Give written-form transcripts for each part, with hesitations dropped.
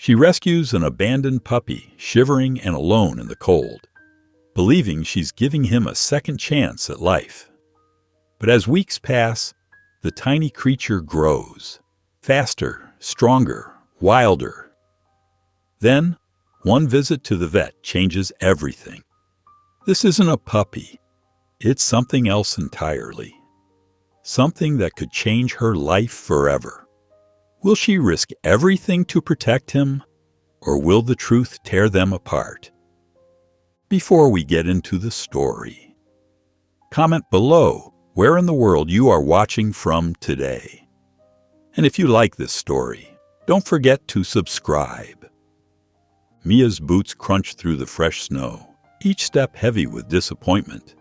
She rescues an abandoned puppy, shivering and alone in the cold, believing she's giving him a second chance at life. But as weeks pass, the tiny creature grows, faster, stronger, wilder. Then, one visit to the vet changes everything. This isn't a puppy. It's something else entirely. Something that could change her life forever. Will she risk everything to protect him, or will the truth tear them apart? Before we get into the story, comment below where in the world you are watching from today. And if you like this story, don't forget to subscribe. Mia's boots crunch through the fresh snow, each step heavy with disappointment.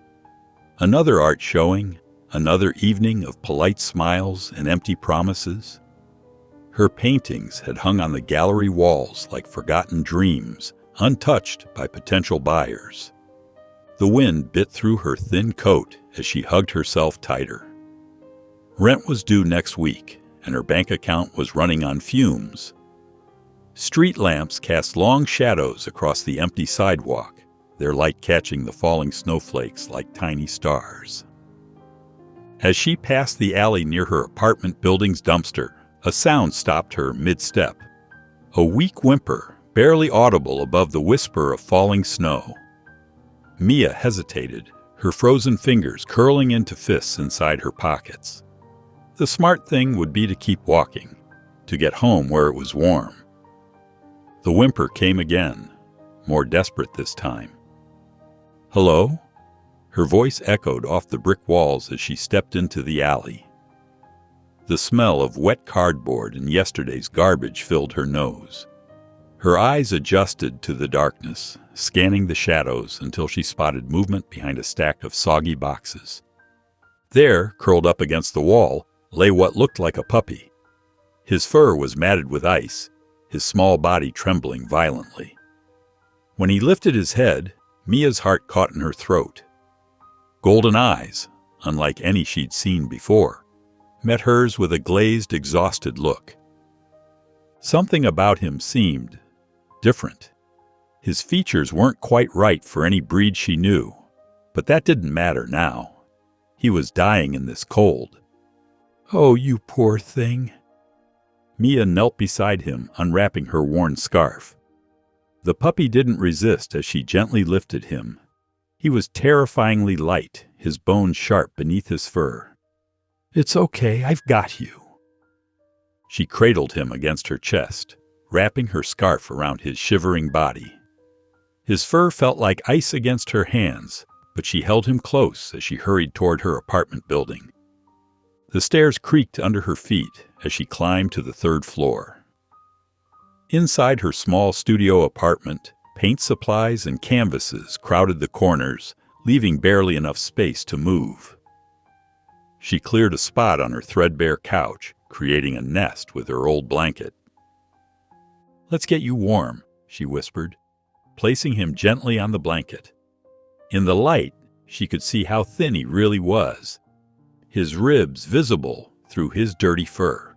Another art showing, another evening of polite smiles and empty promises. Her paintings had hung on the gallery walls like forgotten dreams, untouched by potential buyers. The wind bit through her thin coat as she hugged herself tighter. Rent was due next week, and her bank account was running on fumes. Street lamps cast long shadows across the empty sidewalk, their light catching the falling snowflakes like tiny stars. As she passed the alley near her apartment building's dumpster, a sound stopped her mid-step. A weak whimper, barely audible above the whisper of falling snow. Mia hesitated, her frozen fingers curling into fists inside her pockets. The smart thing would be to keep walking, to get home where it was warm. The whimper came again, more desperate this time. "Hello?" Her voice echoed off the brick walls as she stepped into the alley. The smell of wet cardboard and yesterday's garbage filled her nose. Her eyes adjusted to the darkness, scanning the shadows until she spotted movement behind a stack of soggy boxes. There, curled up against the wall, lay what looked like a puppy. His fur was matted with ice, his small body trembling violently. When he lifted his head, Mia's heart caught in her throat. Golden eyes, unlike any she'd seen before, met hers with a glazed, exhausted look. Something about him seemed different. His features weren't quite right for any breed she knew, but that didn't matter now. He was dying in this cold. "Oh, you poor thing." Mia knelt beside him, unwrapping her worn scarf. The puppy didn't resist as she gently lifted him. He was terrifyingly light, his bones sharp beneath his fur. "It's okay, I've got you." She cradled him against her chest, wrapping her scarf around his shivering body. His fur felt like ice against her hands, but she held him close as she hurried toward her apartment building. The stairs creaked under her feet as she climbed to the third floor. Inside her small studio apartment, paint supplies and canvases crowded the corners, leaving barely enough space to move. She cleared a spot on her threadbare couch, creating a nest with her old blanket. "Let's get you warm," she whispered, placing him gently on the blanket. In the light, she could see how thin he really was, his ribs visible through his dirty fur.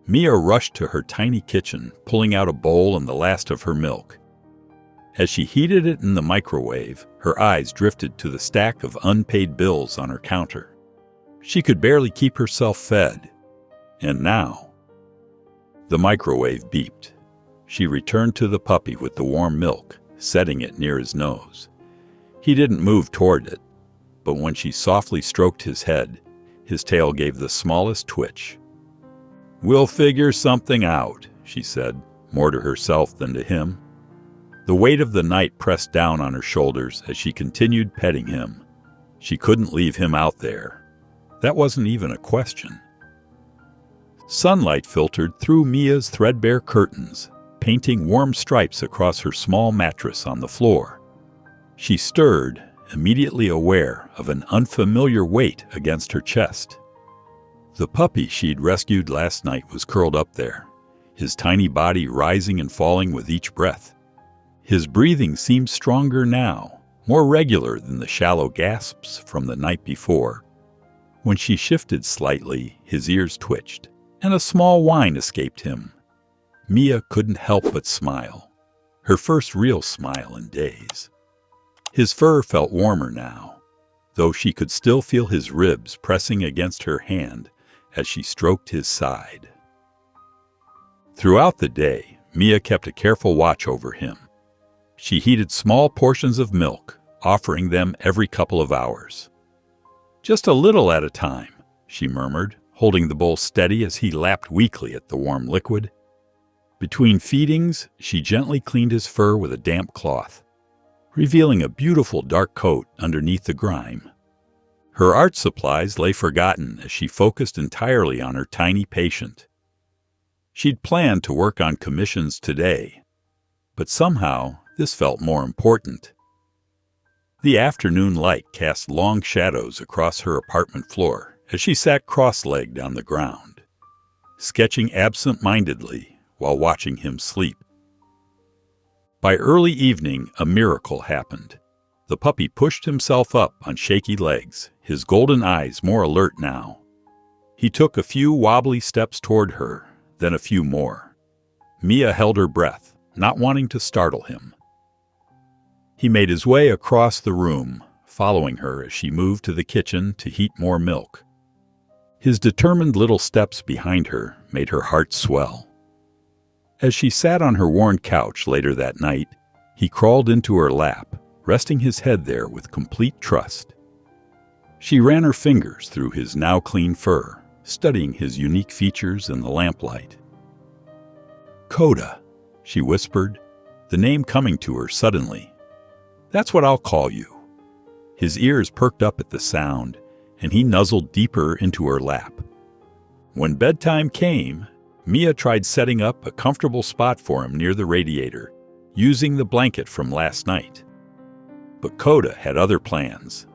Mia rushed to her tiny kitchen, pulling out a bowl and the last of her milk. As she heated it in the microwave, her eyes drifted to the stack of unpaid bills on her counter. She could barely keep herself fed. And now, the microwave beeped. She returned to the puppy with the warm milk, setting it near his nose. He didn't move toward it, but when she softly stroked his head, his tail gave the smallest twitch. "We'll figure something out," she said, more to herself than to him. The weight of the night pressed down on her shoulders as she continued petting him. She couldn't leave him out there. That wasn't even a question. Sunlight filtered through Mia's threadbare curtains, painting warm stripes across her small mattress on the floor. She stirred, immediately aware of an unfamiliar weight against her chest. The puppy she'd rescued last night was curled up there, his tiny body rising and falling with each breath. His breathing seemed stronger now, more regular than the shallow gasps from the night before. When she shifted slightly, his ears twitched, and a small whine escaped him. Mia couldn't help but smile, her first real smile in days. His fur felt warmer now, though she could still feel his ribs pressing against her hand as she stroked his side. Throughout the day, Mia kept a careful watch over him. She heated small portions of milk, offering them every couple of hours. "Just a little at a time," she murmured, holding the bowl steady as he lapped weakly at the warm liquid. Between feedings, she gently cleaned his fur with a damp cloth, revealing a beautiful dark coat underneath the grime. Her art supplies lay forgotten as she focused entirely on her tiny patient. She'd planned to work on commissions today, but somehow this felt more important. The afternoon light cast long shadows across her apartment floor as she sat cross-legged on the ground, sketching absent-mindedly while watching him sleep. By early evening, a miracle happened. The puppy pushed himself up on shaky legs, his golden eyes more alert now. He took a few wobbly steps toward her, then a few more. Mia held her breath, not wanting to startle him. He made his way across the room, following her as she moved to the kitchen to heat more milk. His determined little steps behind her made her heart swell. As she sat on her worn couch later that night, he crawled into her lap, resting his head there with complete trust. She ran her fingers through his now clean fur, studying his unique features in the lamplight. "Coda," she whispered, the name coming to her suddenly. "That's what I'll call you." His ears perked up at the sound, and he nuzzled deeper into her lap. When bedtime came, Mia tried setting up a comfortable spot for him near the radiator, using the blanket from last night. But Coda had other plans.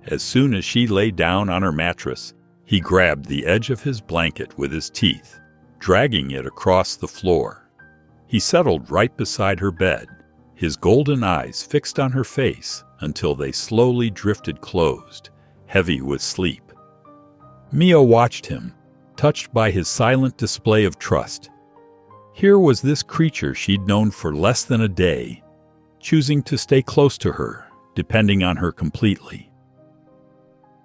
As soon as she lay down on her mattress, he grabbed the edge of his blanket with his teeth, dragging it across the floor. He settled right beside her bed, his golden eyes fixed on her face until they slowly drifted closed, heavy with sleep. Mia watched him, touched by his silent display of trust. Here was this creature she'd known for less than a day, choosing to stay close to her, depending on her completely.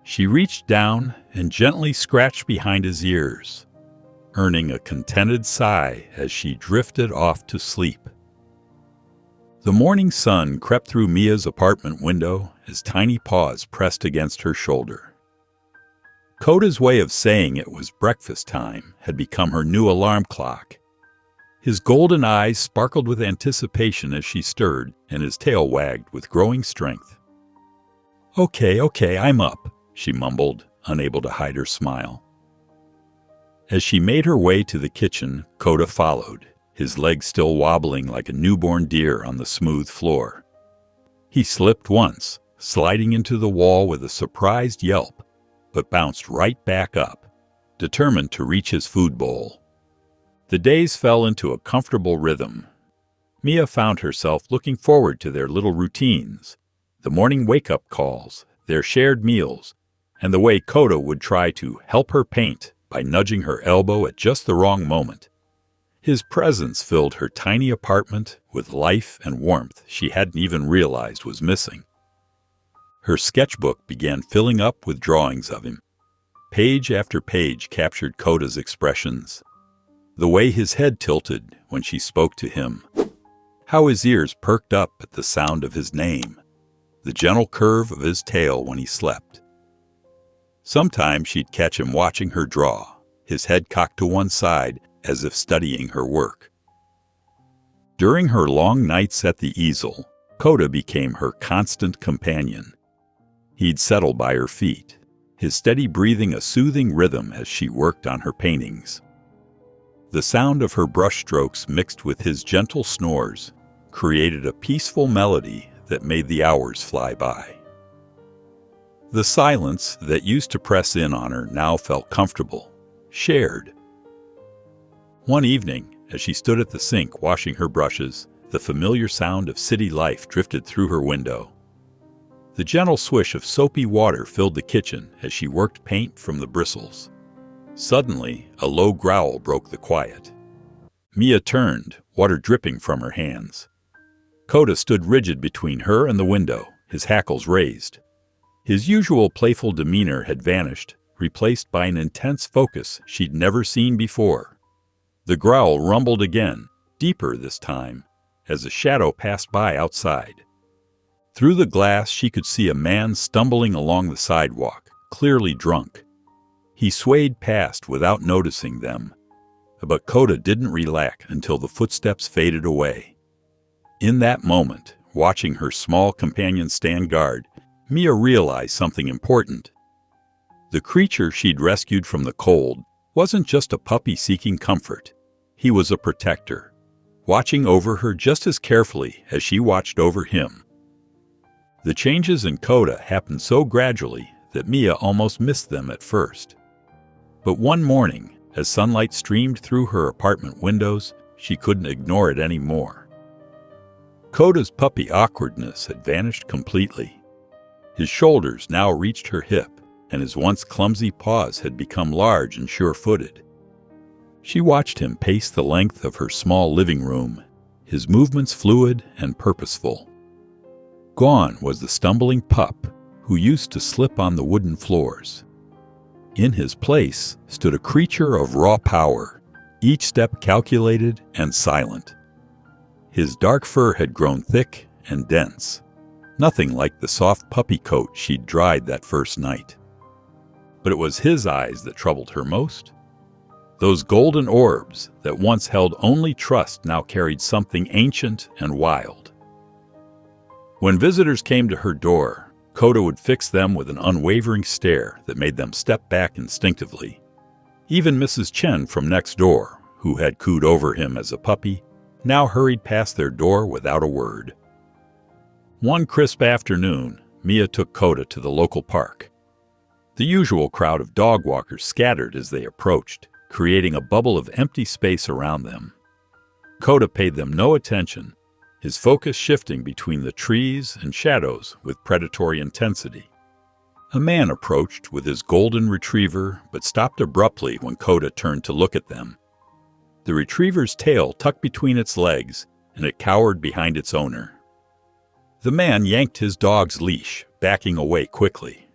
She reached down and gently scratched behind his ears, earning a contented sigh as she drifted off to sleep. The morning sun crept through Mia's apartment window as tiny paws pressed against her shoulder. Coda's way of saying it was breakfast time had become her new alarm clock. His golden eyes sparkled with anticipation as she stirred, and his tail wagged with growing strength. Okay, I'm up," she mumbled, unable to hide her smile. As she made her way to the kitchen, Coda followed, his legs still wobbling like a newborn deer on the smooth floor. He slipped once, sliding into the wall with a surprised yelp, but bounced right back up, determined to reach his food bowl. The days fell into a comfortable rhythm. Mia found herself looking forward to their little routines, the morning wake-up calls, their shared meals, and the way Coda would try to help her paint by nudging her elbow at just the wrong moment. His presence filled her tiny apartment with life and warmth she hadn't even realized was missing. Her sketchbook began filling up with drawings of him. Page after page captured Coda's expressions. The way his head tilted when she spoke to him, how his ears perked up at the sound of his name, the gentle curve of his tail when he slept. Sometimes she'd catch him watching her draw, his head cocked to one side as if studying her work. During her long nights at the easel, Coda became her constant companion. He'd settle by her feet, his steady breathing a soothing rhythm as she worked on her paintings. The sound of her brushstrokes mixed with his gentle snores created a peaceful melody that made the hours fly by. The silence that used to press in on her now felt comfortable, shared. One evening, as she stood at the sink washing her brushes, the familiar sound of city life drifted through her window. The gentle swish of soapy water filled the kitchen as she worked paint from the bristles. Suddenly, a low growl broke the quiet. Mia turned, water dripping from her hands. Coda stood rigid between her and the window, his hackles raised. His usual playful demeanor had vanished, replaced by an intense focus she'd never seen before. The growl rumbled again, deeper this time, as a shadow passed by outside. Through the glass she could see a man stumbling along the sidewalk, clearly drunk. He swayed past without noticing them, but Coda didn't relax until the footsteps faded away. In that moment, watching her small companion stand guard, Mia realized something important. The creature she'd rescued from the cold wasn't just a puppy seeking comfort. He was a protector, watching over her just as carefully as she watched over him. The changes in Coda happened so gradually that Mia almost missed them at first. But one morning, as sunlight streamed through her apartment windows, she couldn't ignore it anymore. Coda's puppy awkwardness had vanished completely. His shoulders now reached her hip, and his once clumsy paws had become large and sure-footed. She watched him pace the length of her small living room, his movements fluid and purposeful. Gone was the stumbling pup who used to slip on the wooden floors. In his place stood a creature of raw power, each step calculated and silent. His dark fur had grown thick and dense, nothing like the soft puppy coat she'd dried that first night. But it was his eyes that troubled her most. Those golden orbs that once held only trust now carried something ancient and wild. When visitors came to her door, Coda would fix them with an unwavering stare that made them step back instinctively. Even Mrs. Chen from next door, who had cooed over him as a puppy, now hurried past their door without a word. One crisp afternoon, Mia took Coda to the local park. The usual crowd of dog walkers scattered as they approached, creating a bubble of empty space around them. Coda paid them no attention, his focus shifting between the trees and shadows with predatory intensity. A man approached with his golden retriever but stopped abruptly when Coda turned to look at them. The retriever's tail tucked between its legs, and it cowered behind its owner. The man yanked his dog's leash, backing away quickly.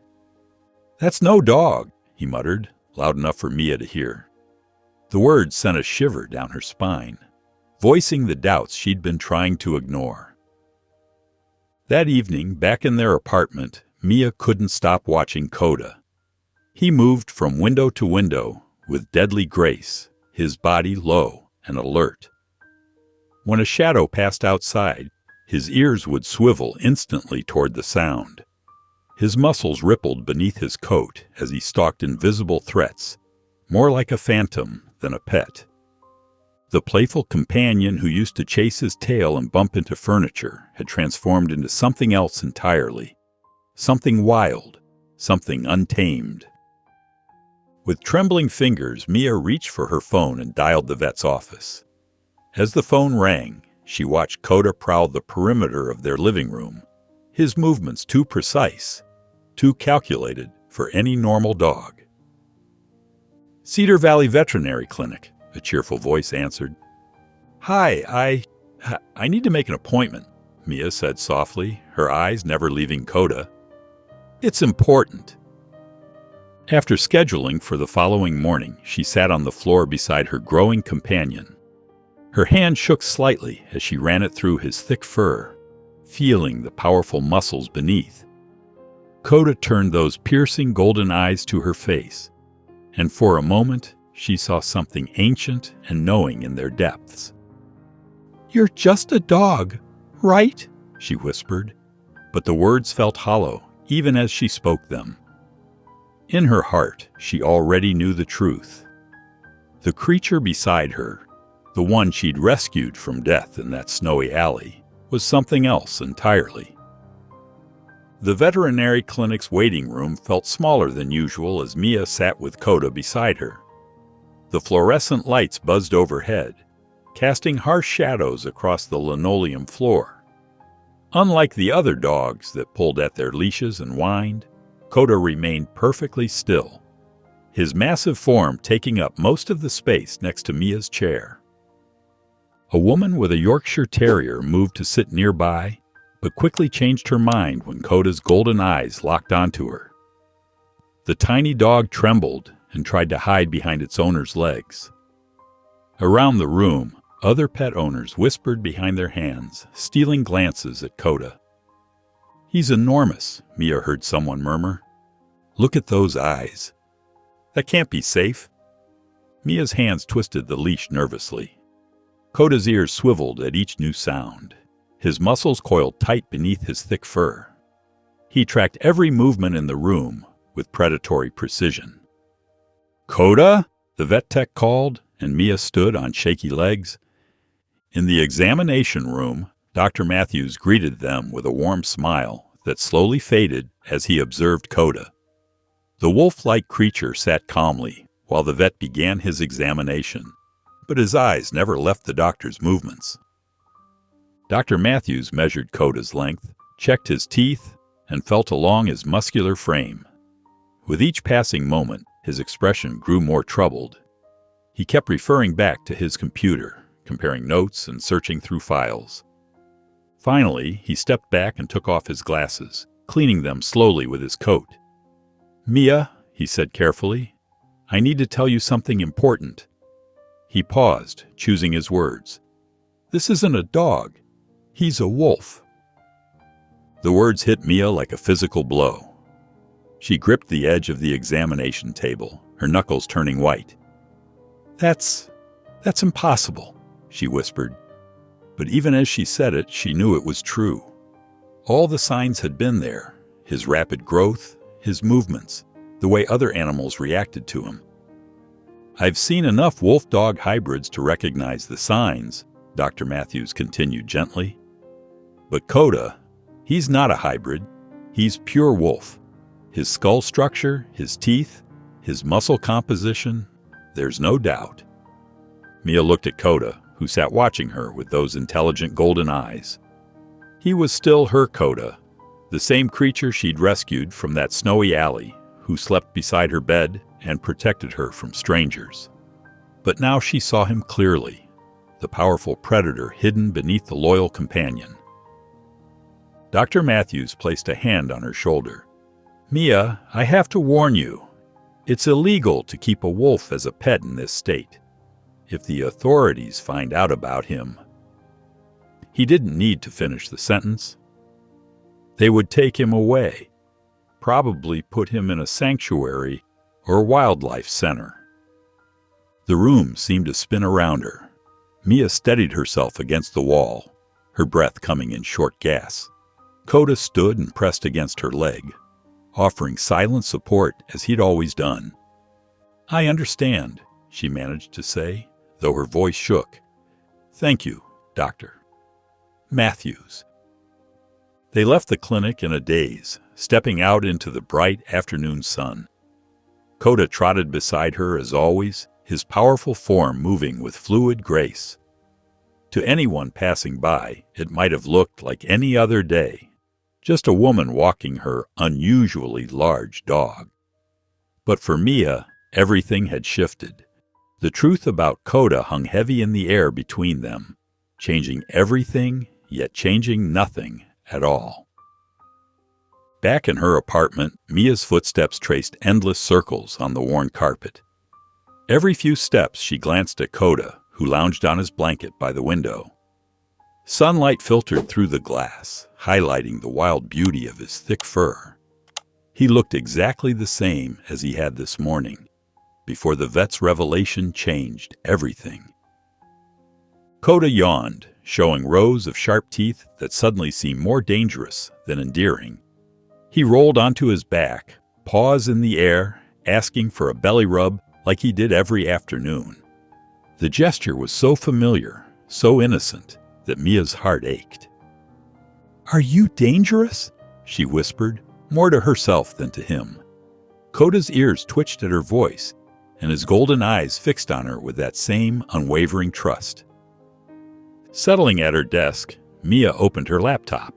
"That's no dog," he muttered, loud enough for Mia to hear. The words sent a shiver down her spine, voicing the doubts she'd been trying to ignore. That evening, back in their apartment, Mia couldn't stop watching Coda. He moved from window to window with deadly grace, his body low and alert. When a shadow passed outside, his ears would swivel instantly toward the sound. His muscles rippled beneath his coat as he stalked invisible threats, more like a phantom than a pet. The playful companion who used to chase his tail and bump into furniture had transformed into something else entirely. Something wild, something untamed. With trembling fingers, Mia reached for her phone and dialed the vet's office. As the phone rang, she watched Coda prowl the perimeter of their living room, his movements too precise, too calculated for any normal dog. "Cedar Valley Veterinary Clinic," a cheerful voice answered. "Hi, I need to make an appointment," Mia said softly, her eyes never leaving Coda. "It's important." After scheduling for the following morning, she sat on the floor beside her growing companion. Her hand shook slightly as she ran it through his thick fur, feeling the powerful muscles beneath. Coda turned those piercing golden eyes to her face, and for a moment she saw something ancient and knowing in their depths. "You're just a dog, right?" she whispered, but the words felt hollow even as she spoke them. In her heart, she already knew the truth. The creature beside her, the one she'd rescued from death in that snowy alley, was something else entirely. The veterinary clinic's waiting room felt smaller than usual as Mia sat with Coda beside her. The fluorescent lights buzzed overhead, casting harsh shadows across the linoleum floor. Unlike the other dogs that pulled at their leashes and whined, Coda remained perfectly still, his massive form taking up most of the space next to Mia's chair. A woman with a Yorkshire Terrier moved to sit nearby, but quickly changed her mind when Coda's golden eyes locked onto her. The tiny dog trembled and tried to hide behind its owner's legs. Around the room, other pet owners whispered behind their hands, stealing glances at Coda. "He's enormous," Mia heard someone murmur. "Look at those eyes. That can't be safe." Mia's hands twisted the leash nervously. Coda's ears swiveled at each new sound. His muscles coiled tight beneath his thick fur. He tracked every movement in the room with predatory precision. "Coda?" the vet tech called, and Mia stood on shaky legs. In the examination room, Dr. Matthews greeted them with a warm smile that slowly faded as he observed Coda. The wolf-like creature sat calmly while the vet began his examination, but his eyes never left the doctor's movements. Dr. Matthews measured Coda's length, checked his teeth, and felt along his muscular frame. With each passing moment, his expression grew more troubled. He kept referring back to his computer, comparing notes and searching through files. Finally, he stepped back and took off his glasses, cleaning them slowly with his coat. "Mia," he said carefully, "I need to tell you something important." He paused, choosing his words. "This isn't a dog. He's a wolf." The words hit Mia like a physical blow. She gripped the edge of the examination table, her knuckles turning white. That's impossible," she whispered. But even as she said it, she knew it was true. All the signs had been there: his rapid growth, his movements, the way other animals reacted to him. "I've seen enough wolf-dog hybrids to recognize the signs," Dr. Matthews continued gently. "But Coda, he's not a hybrid. He's pure wolf. His skull structure, his teeth, his muscle composition, there's no doubt." Mia looked at Coda, who sat watching her with those intelligent golden eyes. He was still her Coda, the same creature she'd rescued from that snowy alley, who slept beside her bed and protected her from strangers. But now she saw him clearly, the powerful predator hidden beneath the loyal companion. Dr. Matthews placed a hand on her shoulder. "Mia, I have to warn you. It's illegal to keep a wolf as a pet in this state. If the authorities find out about him..." He didn't need to finish the sentence. "They would take him away, probably put him in a sanctuary or wildlife center." The room seemed to spin around her. Mia steadied herself against the wall, her breath coming in short gasps. Coda stood and pressed against her leg, offering silent support as he'd always done. "I understand," she managed to say, though her voice shook. "Thank you, Dr. Matthews." They left the clinic in a daze, stepping out into the bright afternoon sun. Coda trotted beside her as always, his powerful form moving with fluid grace. To anyone passing by, it might have looked like any other day, just a woman walking her unusually large dog. But for Mia, everything had shifted. The truth about Coda hung heavy in the air between them, changing everything, yet changing nothing at all. Back in her apartment, Mia's footsteps traced endless circles on the worn carpet. Every few steps she glanced at Coda, who lounged on his blanket by the window. Sunlight filtered through the glass, highlighting the wild beauty of his thick fur. He looked exactly the same as he had this morning, before the vet's revelation changed everything. Coda yawned, showing rows of sharp teeth that suddenly seemed more dangerous than endearing. He rolled onto his back, paws in the air, asking for a belly rub like he did every afternoon. The gesture was so familiar, so innocent, that Mia's heart ached. "Are you dangerous?" she whispered, more to herself than to him. Coda's ears twitched at her voice, and his golden eyes fixed on her with that same unwavering trust. Settling at her desk, Mia opened her laptop.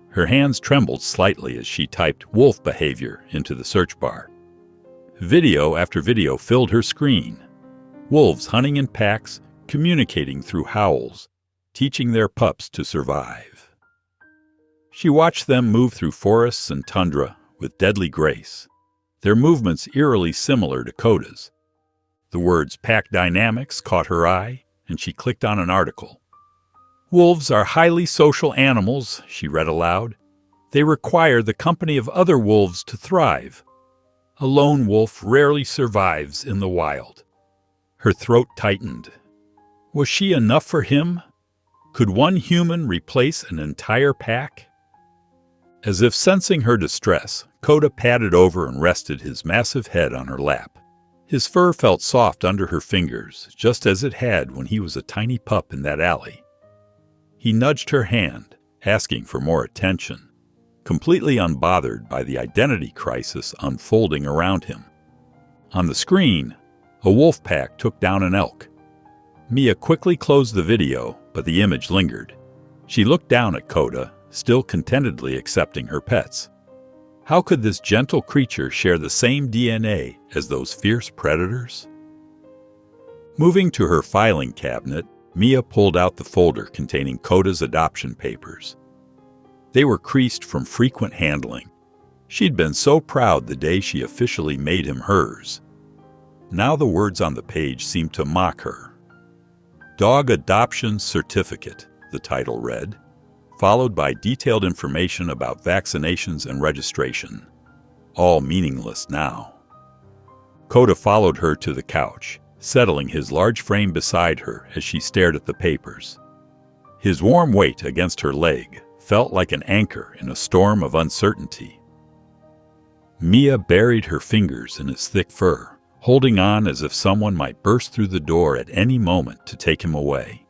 Her hands trembled slightly as she typed wolf behavior into the search bar. Video after video filled her screen. Wolves hunting in packs, communicating through howls, teaching their pups to survive. She watched them move through forests and tundra with deadly grace, their movements eerily similar to Coda's. The words pack dynamics caught her eye, and she clicked on an article. Wolves are highly social animals, she read aloud. They require the company of other wolves to thrive. A lone wolf rarely survives in the wild. Her throat tightened. Was she enough for him? Could one human replace an entire pack? As if sensing her distress, Coda padded over and rested his massive head on her lap. His fur felt soft under her fingers, just as it had when he was a tiny pup in that alley. He nudged her hand, asking for more attention, completely unbothered by the identity crisis unfolding around him. On the screen, a wolf pack took down an elk. Mia quickly closed the video, but the image lingered. She looked down at Coda, still contentedly accepting her pets. How could this gentle creature share the same DNA as those fierce predators? Moving to her filing cabinet, Mia pulled out the folder containing Coda's adoption papers. They were creased from frequent handling. She'd been so proud the day she officially made him hers. Now the words on the page seemed to mock her. Dog Adoption Certificate, the title read, followed by detailed information about vaccinations and registration. All meaningless now. Coda followed her to the couch, settling his large frame beside her as she stared at the papers. His warm weight against her leg felt like an anchor in a storm of uncertainty. Mia buried her fingers in his thick fur, holding on as if someone might burst through the door at any moment to take him away.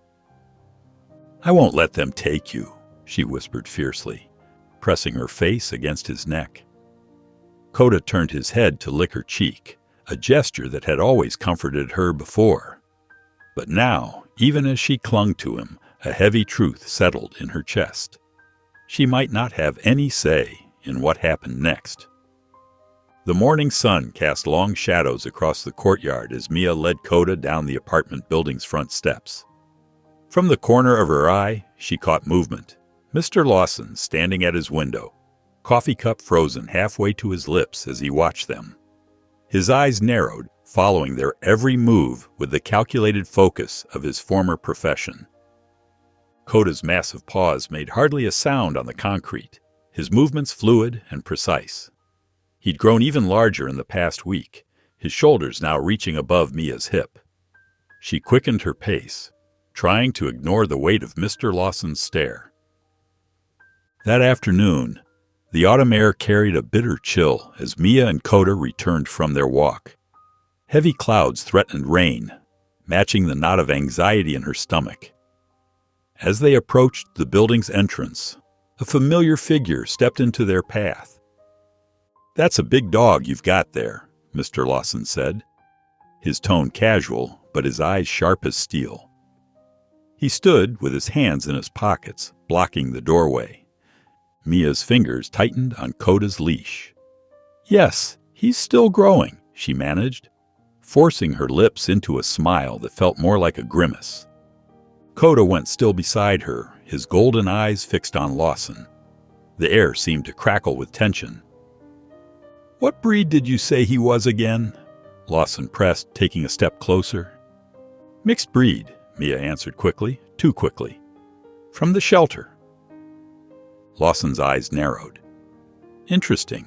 "I won't let them take you," she whispered fiercely, pressing her face against his neck. Coda turned his head to lick her cheek, a gesture that had always comforted her before. But now, even as she clung to him, a heavy truth settled in her chest. She might not have any say in what happened next. The morning sun cast long shadows across the courtyard as Mia led Coda down the apartment building's front steps. From the corner of her eye, she caught movement. Mr. Lawson standing at his window, coffee cup frozen halfway to his lips as he watched them. His eyes narrowed, following their every move with the calculated focus of his former profession. Coda's massive paws made hardly a sound on the concrete, his movements fluid and precise. He'd grown even larger in the past week, his shoulders now reaching above Mia's hip. She quickened her pace, trying to ignore the weight of Mr. Lawson's stare. That afternoon, the autumn air carried a bitter chill as Mia and Coda returned from their walk. Heavy clouds threatened rain, matching the knot of anxiety in her stomach. As they approached the building's entrance, a familiar figure stepped into their path. "That's a big dog you've got there," Mr. Lawson said, his tone casual, but his eyes sharp as steel. He stood with his hands in his pockets, blocking the doorway. Mia's fingers tightened on Coda's leash. "Yes, he's still growing," she managed, forcing her lips into a smile that felt more like a grimace. Coda went still beside her, his golden eyes fixed on Lawson. The air seemed to crackle with tension. "What breed did you say he was again?" Lawson pressed, taking a step closer. "Mixed breed," Mia answered quickly, too quickly. "From the shelter." Lawson's eyes narrowed. "Interesting.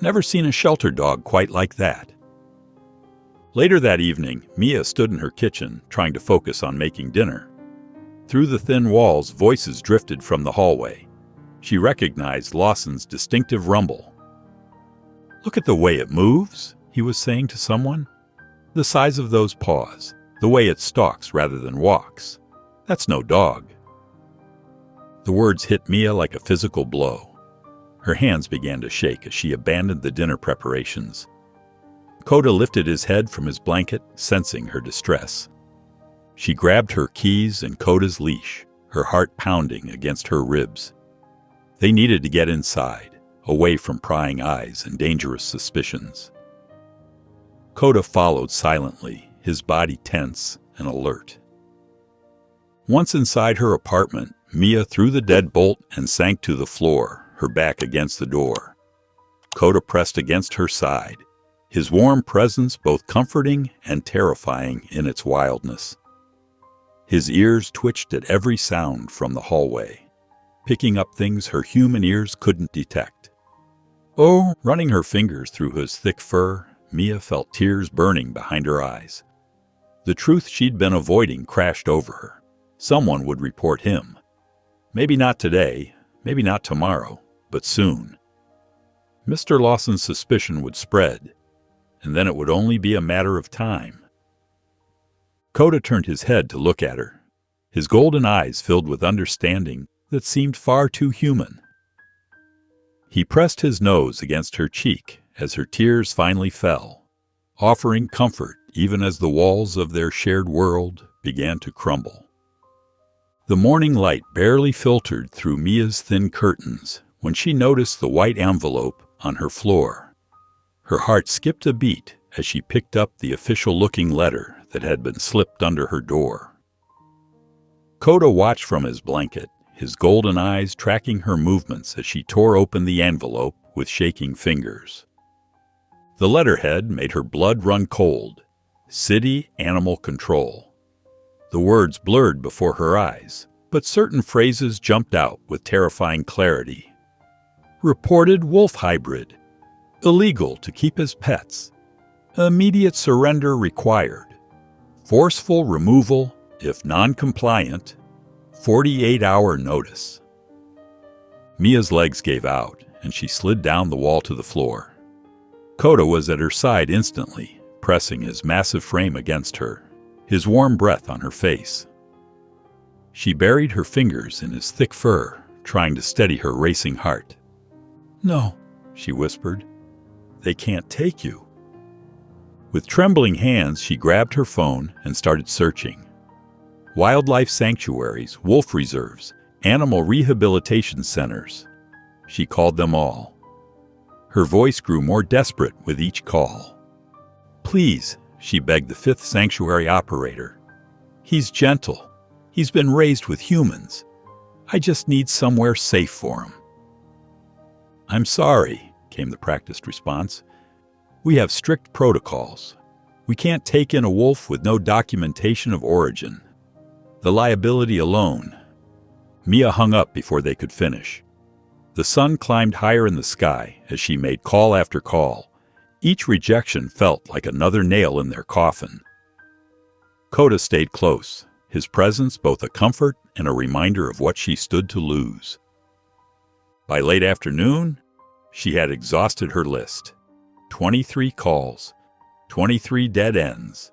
Never seen a shelter dog quite like that." Later that evening, Mia stood in her kitchen, trying to focus on making dinner. Through the thin walls, voices drifted from the hallway. She recognized Lawson's distinctive rumble. "Look at the way it moves," he was saying to someone. "The size of those paws, the way it stalks rather than walks. That's no dog." The words hit Mia like a physical blow. Her hands began to shake as she abandoned the dinner preparations. Coda lifted his head from his blanket, sensing her distress. She grabbed her keys and Coda's leash, her heart pounding against her ribs. They needed to get inside, away from prying eyes and dangerous suspicions. Coda followed silently, his body tense and alert. Once inside her apartment, Mia threw the deadbolt and sank to the floor, her back against the door. Kota pressed against her side, his warm presence both comforting and terrifying in its wildness. His ears twitched at every sound from the hallway, picking up things her human ears couldn't detect. Oh, running her fingers through his thick fur, Mia felt tears burning behind her eyes. The truth she'd been avoiding crashed over her. Someone would report him. Maybe not today, maybe not tomorrow, but soon. Mr. Lawson's suspicion would spread, and then it would only be a matter of time. Kota turned his head to look at her, his golden eyes filled with understanding that seemed far too human. He pressed his nose against her cheek as her tears finally fell, offering comfort even as the walls of their shared world began to crumble. The morning light barely filtered through Mia's thin curtains when she noticed the white envelope on her floor. Her heart skipped a beat as she picked up the official-looking letter that had been slipped under her door. Kota watched from his blanket, his golden eyes tracking her movements as she tore open the envelope with shaking fingers. The letterhead made her blood run cold. City Animal Control. The words blurred before her eyes, but certain phrases jumped out with terrifying clarity. Reported wolf hybrid. Illegal to keep as pets. Immediate surrender required. Forceful removal if non-compliant. 48-hour notice. Mia's legs gave out, and she slid down the wall to the floor. Kota was at her side instantly, pressing his massive frame against her, his warm breath on her face. She buried her fingers in his thick fur, trying to steady her racing heart. "No," she whispered. "They can't take you." With trembling hands, she grabbed her phone and started searching. Wildlife sanctuaries, wolf reserves, animal rehabilitation centers. She called them all. Her voice grew more desperate with each call. "Please," she begged the fifth sanctuary operator. "He's gentle. He's been raised with humans. I just need somewhere safe for him." "I'm sorry," came the practiced response. "We have strict protocols. We can't take in a wolf with no documentation of origin. The liability alone." Mia hung up before they could finish. The sun climbed higher in the sky as she made call after call. Each rejection felt like another nail in their coffin. Kota stayed close, his presence both a comfort and a reminder of what she stood to lose. By late afternoon, she had exhausted her list. 23 calls, 23 dead ends.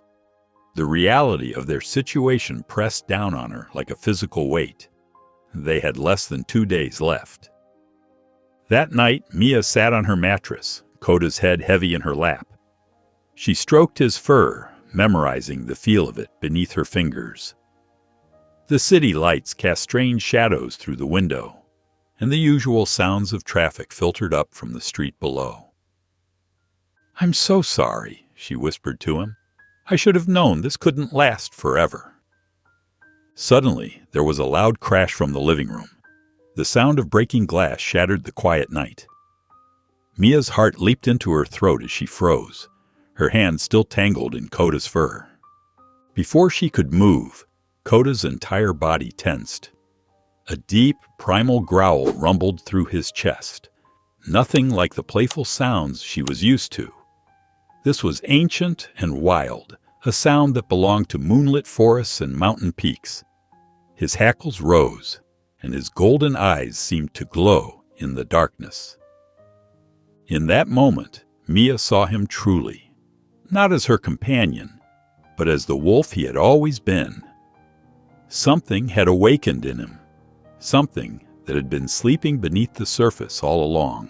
The reality of their situation pressed down on her like a physical weight. They had less than 2 days left. That night, Mia sat on her mattress, Kota's head heavy in her lap. She stroked his fur, memorizing the feel of it beneath her fingers. The city lights cast strange shadows through the window, and the usual sounds of traffic filtered up from the street below. "I'm so sorry," she whispered to him. "I should have known this couldn't last forever." Suddenly, there was a loud crash from the living room. The sound of breaking glass shattered the quiet night. Mia's heart leaped into her throat as she froze, her hands still tangled in Kota's fur. Before she could move, Kota's entire body tensed. A deep, primal growl rumbled through his chest, nothing like the playful sounds she was used to. This was ancient and wild, a sound that belonged to moonlit forests and mountain peaks. His hackles rose, and his golden eyes seemed to glow in the darkness. In that moment, Mia saw him truly, not as her companion, but as the wolf he had always been. Something had awakened in him, something that had been sleeping beneath the surface all along.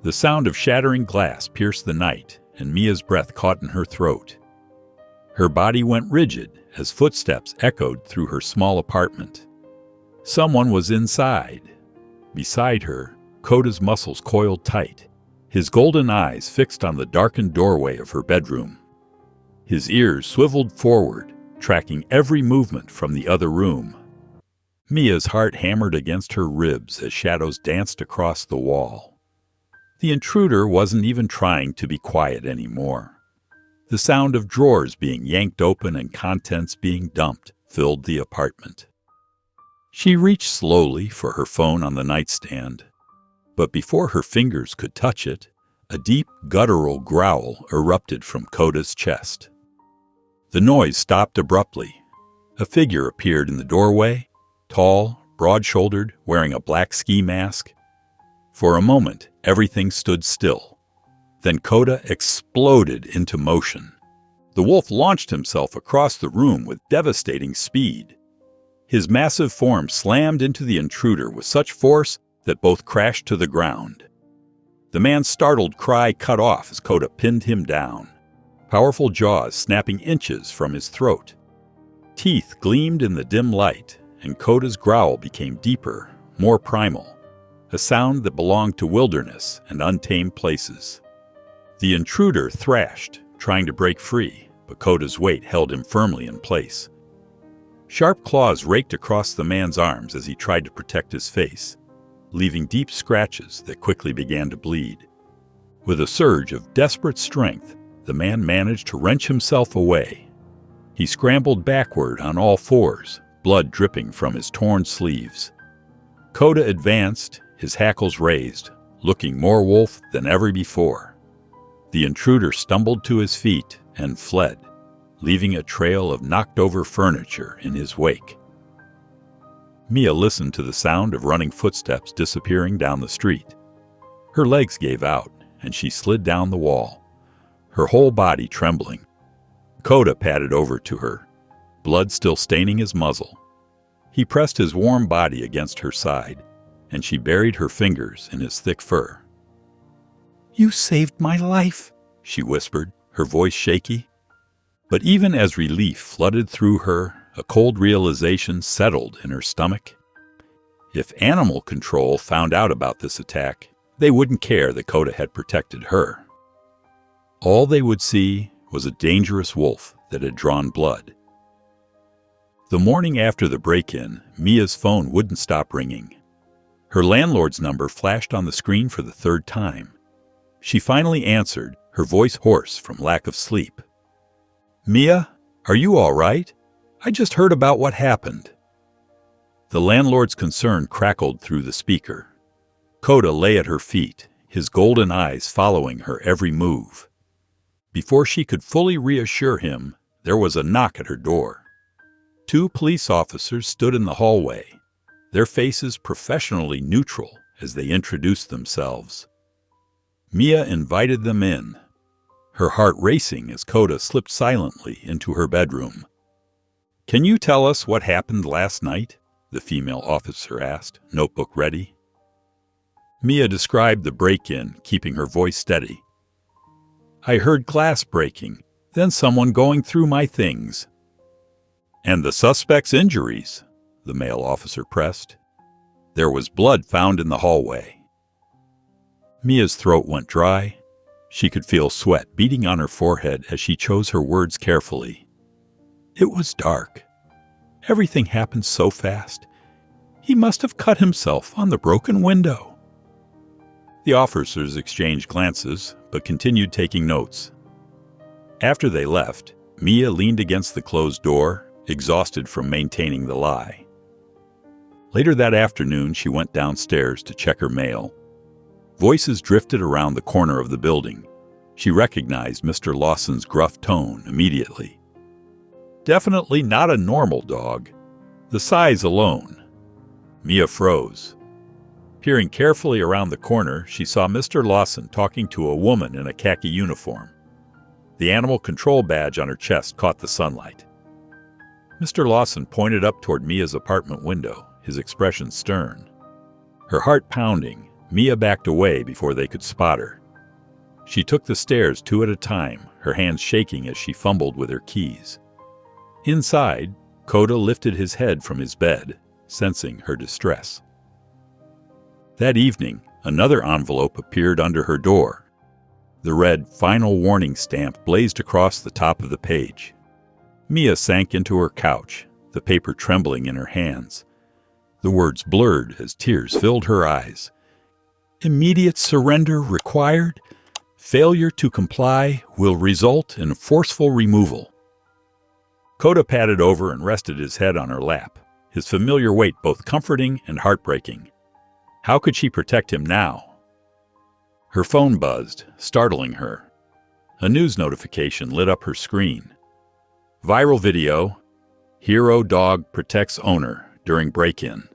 The sound of shattering glass pierced the night, and Mia's breath caught in her throat. Her body went rigid as footsteps echoed through her small apartment. Someone was inside. Beside her, Kota's muscles coiled tight, his golden eyes fixed on the darkened doorway of her bedroom. His ears swiveled forward, tracking every movement from the other room. Mia's heart hammered against her ribs as shadows danced across the wall. The intruder wasn't even trying to be quiet anymore. The sound of drawers being yanked open and contents being dumped filled the apartment. She reached slowly for her phone on the nightstand, but before her fingers could touch it, a deep, guttural growl erupted from Coda's chest. The noise stopped abruptly. A figure appeared in the doorway, tall, broad-shouldered, wearing a black ski mask. For a moment, everything stood still. Then Coda exploded into motion. The wolf launched himself across the room with devastating speed. His massive form slammed into the intruder with such force that both crashed to the ground. The man's startled cry cut off as Coda pinned him down, powerful jaws snapping inches from his throat. Teeth gleamed in the dim light, and Coda's growl became deeper, more primal, a sound that belonged to wilderness and untamed places. The intruder thrashed, trying to break free, but Coda's weight held him firmly in place. Sharp claws raked across the man's arms as he tried to protect his face, leaving deep scratches that quickly began to bleed. With a surge of desperate strength, the man managed to wrench himself away. He scrambled backward on all fours, blood dripping from his torn sleeves. Coda advanced, his hackles raised, looking more wolf than ever before. The intruder stumbled to his feet and fled, leaving a trail of knocked-over furniture in his wake. Mia listened to the sound of running footsteps disappearing down the street. Her legs gave out, and she slid down the wall, her whole body trembling. Coda padded over to her, blood still staining his muzzle. He pressed his warm body against her side, and she buried her fingers in his thick fur. "You saved my life," she whispered, her voice shaky. But even as relief flooded through her, a cold realization settled in her stomach. If Animal Control found out about this attack, they wouldn't care that Coda had protected her. All they would see was a dangerous wolf that had drawn blood. The morning after the break-in, Mia's phone wouldn't stop ringing. Her landlord's number flashed on the screen for the third time. She finally answered, her voice hoarse from lack of sleep. "Mia, are you all right? I just heard about what happened." The landlord's concern crackled through the speaker. Coda lay at her feet, his golden eyes following her every move. Before she could fully reassure him, there was a knock at her door. 2 police officers stood in the hallway, their faces professionally neutral as they introduced themselves. Mia invited them in, her heart racing as Coda slipped silently into her bedroom. "Can you tell us what happened last night?" the female officer asked, notebook ready. Mia described the break-in, keeping her voice steady. "I heard glass breaking, then someone going through my things." "And the suspect's injuries," the male officer pressed. "There was blood found in the hallway." Mia's throat went dry. She could feel sweat beading on her forehead as she chose her words carefully. It was dark. Everything happened so fast. He must have cut himself on the broken window. The officers exchanged glances, but continued taking notes. After they left, Mia leaned against the closed door, exhausted from maintaining the lie. Later that afternoon, she went downstairs to check her mail. Voices drifted around the corner of the building. She recognized Mr. Lawson's gruff tone immediately. Definitely not a normal dog. The size alone. Mia froze. Peering carefully around the corner, she saw Mr. Lawson talking to a woman in a khaki uniform. The animal control badge on her chest caught the sunlight. Mr. Lawson pointed up toward Mia's apartment window, his expression stern. Her heart pounding, Mia backed away before they could spot her. She took the stairs 2 at a time, her hands shaking as she fumbled with her keys. Inside, Coda lifted his head from his bed, sensing her distress. That evening, another envelope appeared under her door. The red "Final Warning" stamp blazed across the top of the page. Mia sank into her couch, the paper trembling in her hands. The words blurred as tears filled her eyes. Immediate surrender required. Failure to comply will result in forceful removal. Kota padded over and rested his head on her lap, his familiar weight both comforting and heartbreaking. How could she protect him now? Her phone buzzed, startling her. A news notification lit up her screen. Viral video: Hero dog protects owner during break-in.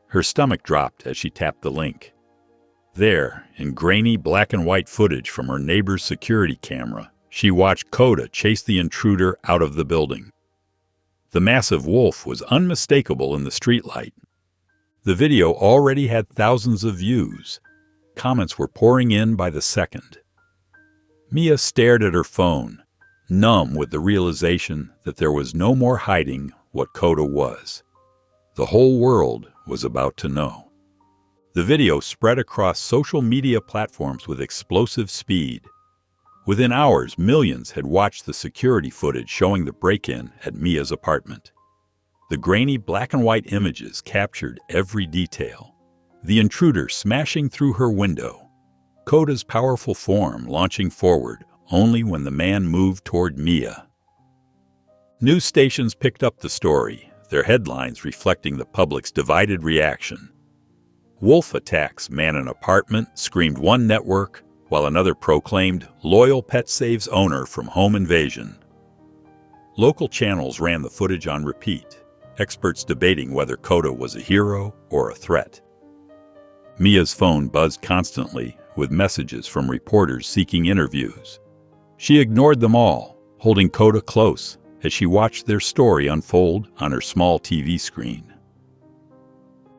Her stomach dropped as she tapped the link. There, in grainy black and white footage from her neighbor's security camera, she watched Kota chase the intruder out of the building. The massive wolf was unmistakable in the streetlight. The video already had thousands of views. Comments were pouring in by the second. Mia stared at her phone, numb with the realization that there was no more hiding what Kota was. The whole world was about to know. The video spread across social media platforms with explosive speed. Within hours, millions had watched the security footage showing the break-in at Mia's apartment. The grainy black and white images captured every detail. The intruder smashing through her window. Kota's powerful form launching forward only when the man moved toward Mia. News stations picked up the story, their headlines reflecting the public's divided reaction. Wolf attacks man in apartment, screamed one network, while another proclaimed loyal pet saves owner from home invasion. Local channels ran the footage on repeat, experts debating whether Kota was a hero or a threat. Mia's phone buzzed constantly with messages from reporters seeking interviews. She ignored them all, holding Kota close as she watched their story unfold on her small TV screen.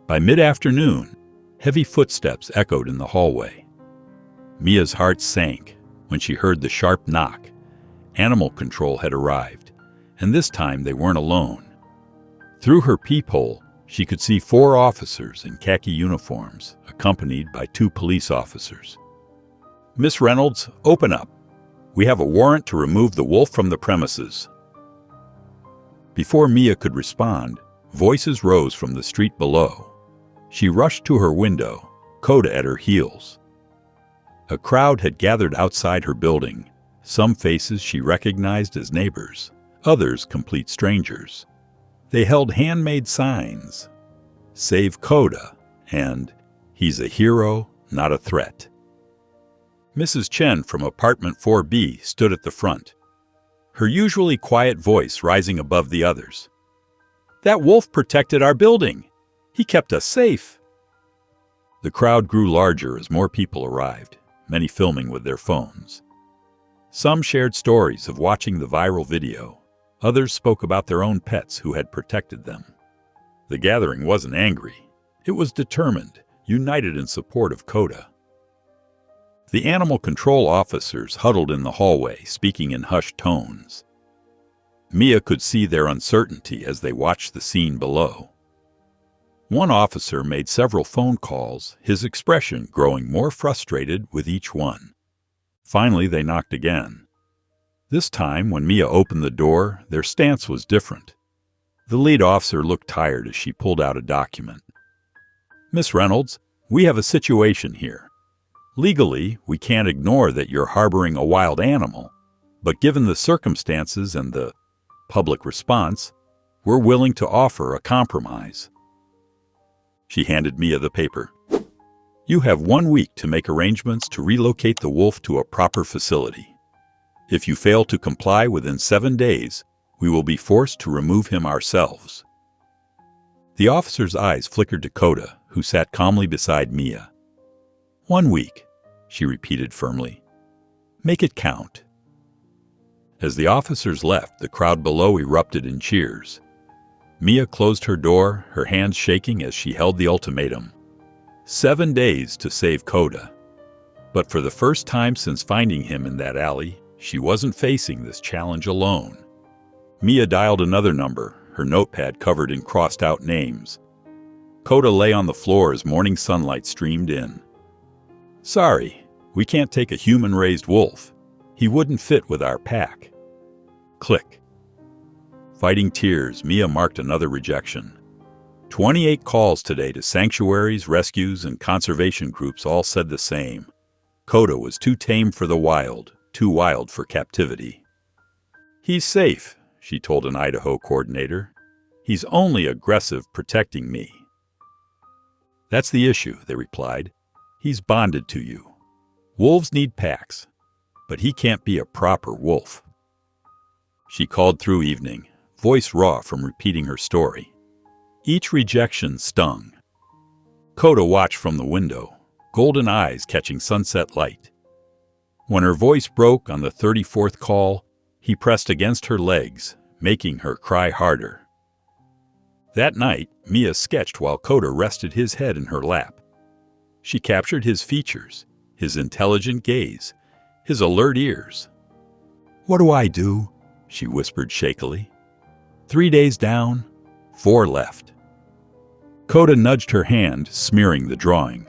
By mid-afternoon, heavy footsteps echoed in the hallway. Mia's heart sank when she heard the sharp knock. Animal control had arrived, and this time they weren't alone. Through her peephole, she could see 4 officers in khaki uniforms, accompanied by 2 police officers. "Miss Reynolds, open up. We have a warrant to remove the wolf from the premises." Before Mia could respond, voices rose from the street below. She rushed to her window, Kota at her heels. A crowd had gathered outside her building, some faces she recognized as neighbors, others complete strangers. They held handmade signs, "Save Kota," and "He's a hero, not a threat." Mrs. Chen from apartment 4B stood at the front, her usually quiet voice rising above the others. "That wolf protected our building. He kept us safe." The crowd grew larger as more people arrived, many filming with their phones. Some shared stories of watching the viral video. Others spoke about their own pets who had protected them. The gathering wasn't angry. It was determined, united in support of Kota. The animal control officers huddled in the hallway, speaking in hushed tones. Mia could see their uncertainty as they watched the scene below. One officer made several phone calls, his expression growing more frustrated with each one. Finally, they knocked again. This time, when Mia opened the door, their stance was different. The lead officer looked tired as she pulled out a document. "Miss Reynolds, we have a situation here. Legally, we can't ignore that you're harboring a wild animal, but given the circumstances and the public response, we're willing to offer a compromise." She handed Mia the paper. "You have 1 week to make arrangements to relocate the wolf to a proper facility. If you fail to comply within 7 days, we will be forced to remove him ourselves." The officer's eyes flickered to Kota, who sat calmly beside Mia. 1 week, she repeated firmly. "Make it count." As the officers left, the crowd below erupted in cheers. Mia closed her door, her hands shaking as she held the ultimatum. 7 days to save Kota. But for the first time since finding him in that alley, she wasn't facing this challenge alone. Mia dialed another number, her notepad covered in crossed-out names. Kota lay on the floor as morning sunlight streamed in. "Sorry, we can't take a human-raised wolf. He wouldn't fit with our pack." Click. Fighting tears, Mia marked another rejection. 28 calls today to sanctuaries, rescues, and conservation groups all said the same. Coda was too tame for the wild, too wild for captivity. "He's safe," she told an Idaho coordinator. "He's only aggressive protecting me." "That's the issue," they replied. "He's bonded to you. Wolves need packs, but he can't be a proper wolf." She called through evening, voice raw from repeating her story. Each rejection stung. Coda watched from the window, golden eyes catching sunset light. When her voice broke on the 34th call, he pressed against her legs, making her cry harder. That night, Mia sketched while Coda rested his head in her lap. She captured his features, his intelligent gaze, his alert ears. "What do I do?" she whispered shakily. 3 days down, 4 left. Coda nudged her hand, smearing the drawing.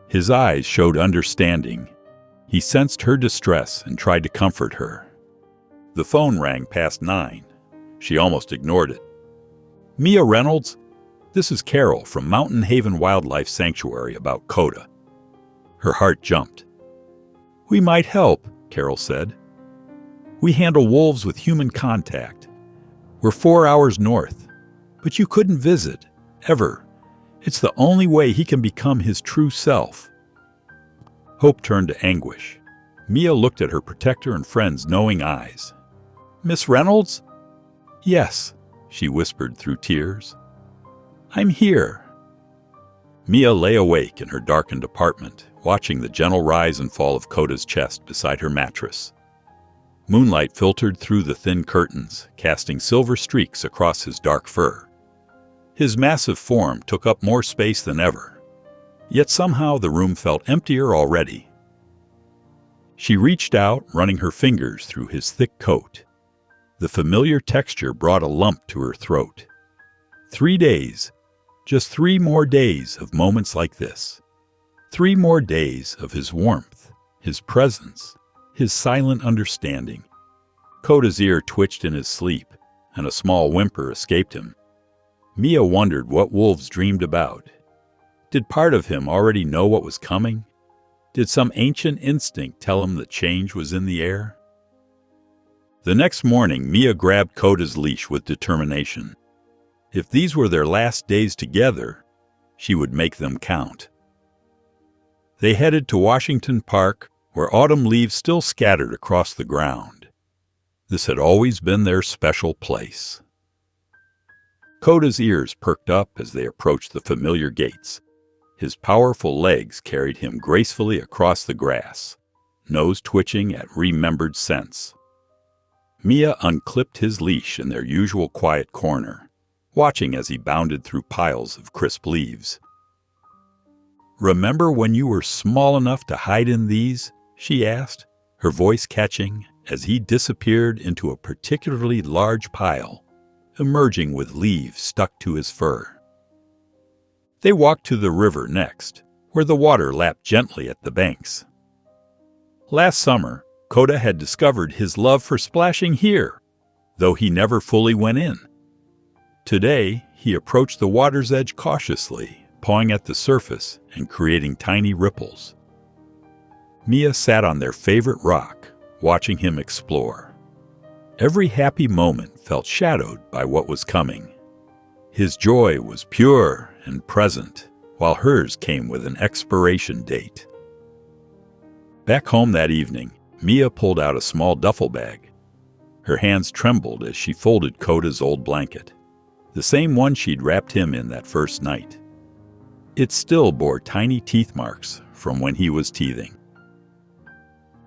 His eyes showed understanding. He sensed her distress and tried to comfort her. The phone rang past 9. She almost ignored it. "Mia Reynolds? This is Carol from Mountain Haven Wildlife Sanctuary about Coda." Her heart jumped. "We might help," Carol said. "We handle wolves with human contact. We're 4 hours north, but you couldn't visit, ever. It's the only way he can become his true self." Hope turned to anguish. Mia looked at her protector and friend's knowing eyes. "Miss Reynolds?" "Yes," she whispered through tears. "I'm here." Mia lay awake in her darkened apartment, watching the gentle rise and fall of Coda's chest beside her mattress. Moonlight filtered through the thin curtains, casting silver streaks across his dark fur. His massive form took up more space than ever, yet somehow the room felt emptier already. She reached out, running her fingers through his thick coat. The familiar texture brought a lump to her throat. 3 days, just 3 more days of moments like this. 3 more days of his warmth, his presence, his silent understanding. Coda's ear twitched in his sleep, and a small whimper escaped him. Mia wondered what wolves dreamed about. Did part of him already know what was coming? Did some ancient instinct tell him that change was in the air? The next morning, Mia grabbed Coda's leash with determination. If these were their last days together, she would make them count. They headed to Washington Park, where autumn leaves still scattered across the ground. This had always been their special place. Coda's ears perked up as they approached the familiar gates. His powerful legs carried him gracefully across the grass, nose twitching at remembered scents. Mia unclipped his leash in their usual quiet corner, watching as he bounded through piles of crisp leaves. "Remember when you were small enough to hide in these?" she asked, her voice catching as he disappeared into a particularly large pile, emerging with leaves stuck to his fur. They walked to the river next, where the water lapped gently at the banks. Last summer, Coda had discovered his love for splashing here, though he never fully went in. Today, he approached the water's edge cautiously, pawing at the surface and creating tiny ripples. Mia sat on their favorite rock, watching him explore. Every happy moment felt shadowed by what was coming. His joy was pure and present, while hers came with an expiration date. Back home that evening, Mia pulled out a small duffel bag. Her hands trembled as she folded Coda's old blanket, the same one she'd wrapped him in that first night. It still bore tiny teeth marks from when he was teething.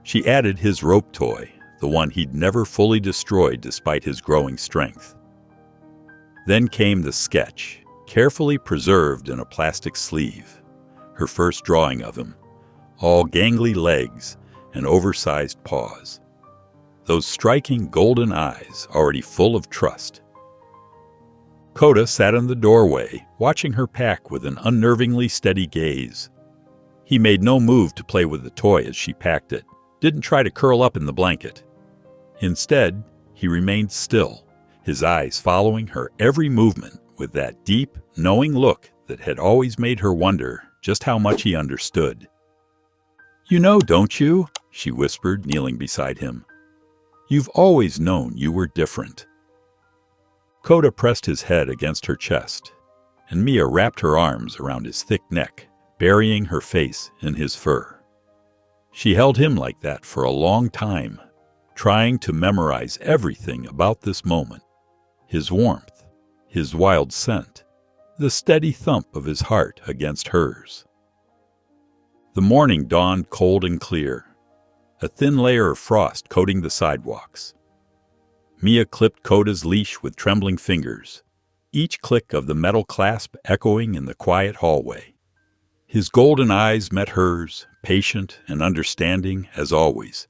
She added his rope toy, the one he'd never fully destroyed despite his growing strength. Then came the sketch, carefully preserved in a plastic sleeve, her first drawing of him, all gangly legs and oversized paws. Those striking golden eyes already full of trust. Coda sat in the doorway, watching her pack with an unnervingly steady gaze. He made no move to play with the toy as she packed it, didn't try to curl up in the blanket. Instead, he remained still, his eyes following her every movement with that deep, knowing look that had always made her wonder just how much he understood. "You know, don't you?" she whispered, kneeling beside him. "You've always known you were different." Kota pressed his head against her chest, and Mia wrapped her arms around his thick neck, burying her face in his fur. She held him like that for a long time, trying to memorize everything about this moment. His warmth, his wild scent, the steady thump of his heart against hers. The morning dawned cold and clear, a thin layer of frost coating the sidewalks. Mia clipped Kota's leash with trembling fingers, each click of the metal clasp echoing in the quiet hallway. His golden eyes met hers, patient and understanding as always.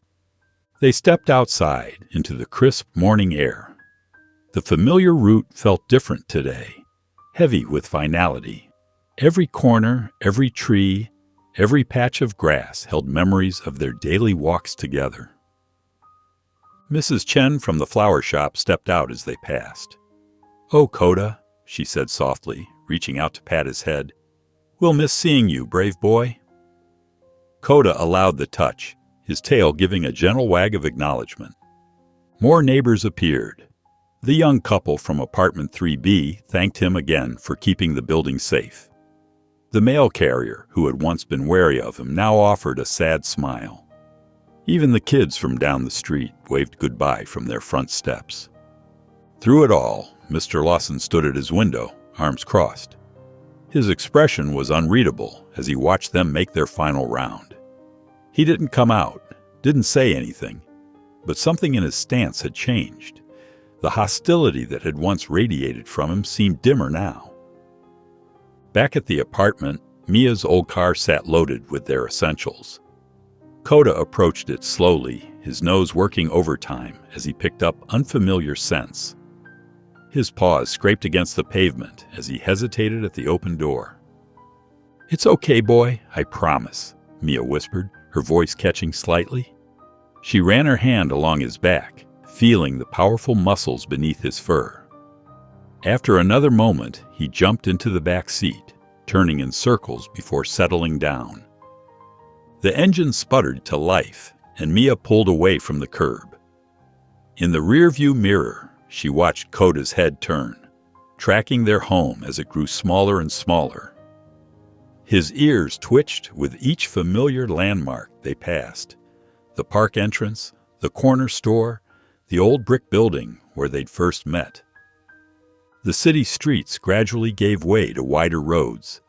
They stepped outside into the crisp morning air. The familiar route felt different today, heavy with finality. Every corner, every tree, every patch of grass held memories of their daily walks together. Mrs. Chen from the flower shop stepped out as they passed. "Oh, Kota," she said softly, reaching out to pat his head. "We'll miss seeing you, brave boy." Kota allowed the touch, his tail giving a gentle wag of acknowledgement. More neighbors appeared. The young couple from apartment 3B thanked him again for keeping the building safe. The mail carrier, who had once been wary of him, now offered a sad smile. Even the kids from down the street waved goodbye from their front steps. Through it all, Mr. Lawson stood at his window, arms crossed. His expression was unreadable as he watched them make their final round. He didn't come out, didn't say anything, but something in his stance had changed. The hostility that had once radiated from him seemed dimmer now. Back at the apartment, Mia's old car sat loaded with their essentials. Kota approached it slowly, his nose working overtime as he picked up unfamiliar scents. His paws scraped against the pavement as he hesitated at the open door. "It's okay, boy, I promise," Mia whispered, her voice catching slightly. She ran her hand along his back, feeling the powerful muscles beneath his fur. After another moment, he jumped into the back seat, turning in circles before settling down. The engine sputtered to life, and Mia pulled away from the curb. In the rearview mirror, she watched Kota's head turn, tracking their home as it grew smaller and smaller. His ears twitched with each familiar landmark they passed: the park entrance, the corner store, the old brick building where they'd first met. The city streets gradually gave way to wider roads.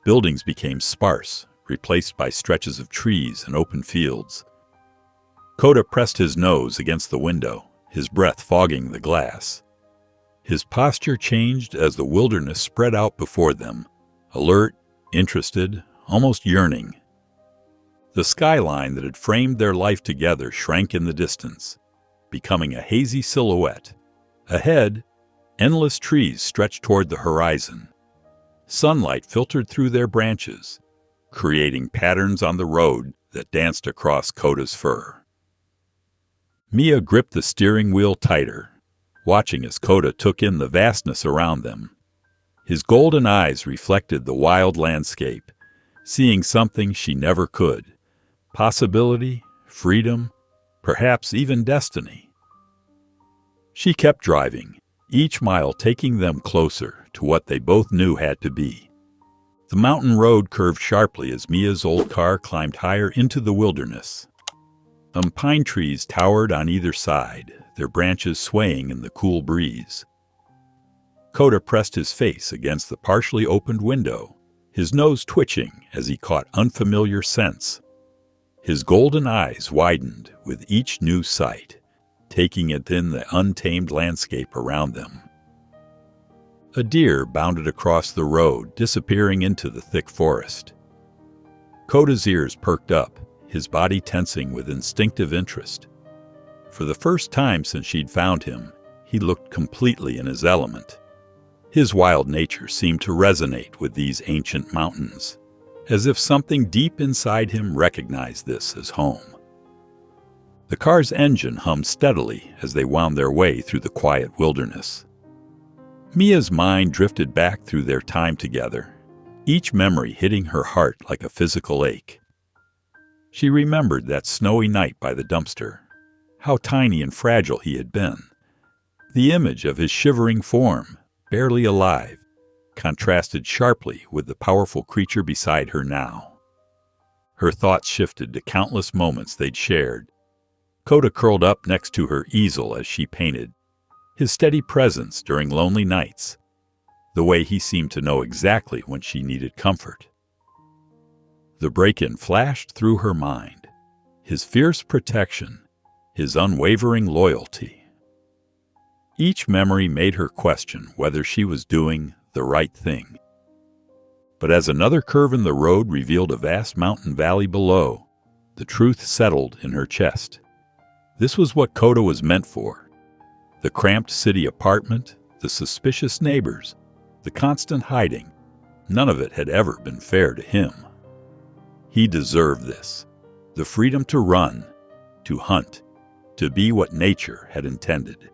Buildings became sparse, replaced by stretches of trees and open fields. Kota pressed his nose against the window, his breath fogging the glass. His posture changed as the wilderness spread out before them, alert, interested, almost yearning. The skyline that had framed their life together shrank in the distance, becoming a hazy silhouette. Ahead, endless trees stretched toward the horizon. Sunlight filtered through their branches, creating patterns on the road that danced across Kota's fur. Mia gripped the steering wheel tighter, watching as Kota took in the vastness around them. His golden eyes reflected the wild landscape, seeing something she never could: possibility, freedom, perhaps even destiny. She kept driving, each mile taking them closer to what they both knew had to be. The mountain road curved sharply as Mia's old car climbed higher into the wilderness. Pine trees towered on either side, their branches swaying in the cool breeze. Kota pressed his face against the partially opened window, his nose twitching as he caught unfamiliar scents. His golden eyes widened with each new sight, taking it in the untamed landscape around them. A deer bounded across the road, disappearing into the thick forest. Kota's ears perked up, his body tensing with instinctive interest. For the first time since she'd found him, he looked completely in his element. His wild nature seemed to resonate with these ancient mountains, as if something deep inside him recognized this as home. The car's engine hummed steadily as they wound their way through the quiet wilderness. Mia's mind drifted back through their time together, each memory hitting her heart like a physical ache. She remembered that snowy night by the dumpster, how tiny and fragile he had been. The image of his shivering form, barely alive, contrasted sharply with the powerful creature beside her now. Her thoughts shifted to countless moments they'd shared. Kota curled up next to her easel as she painted, his steady presence during lonely nights, the way he seemed to know exactly when she needed comfort. The break-in flashed through her mind, his fierce protection, his unwavering loyalty. Each memory made her question whether she was doing the right thing. But as another curve in the road revealed a vast mountain valley below, the truth settled in her chest. This was what Kota was meant for. The cramped city apartment, the suspicious neighbors, the constant hiding, none of it had ever been fair to him. He deserved this, the freedom to run, to hunt, to be what nature had intended.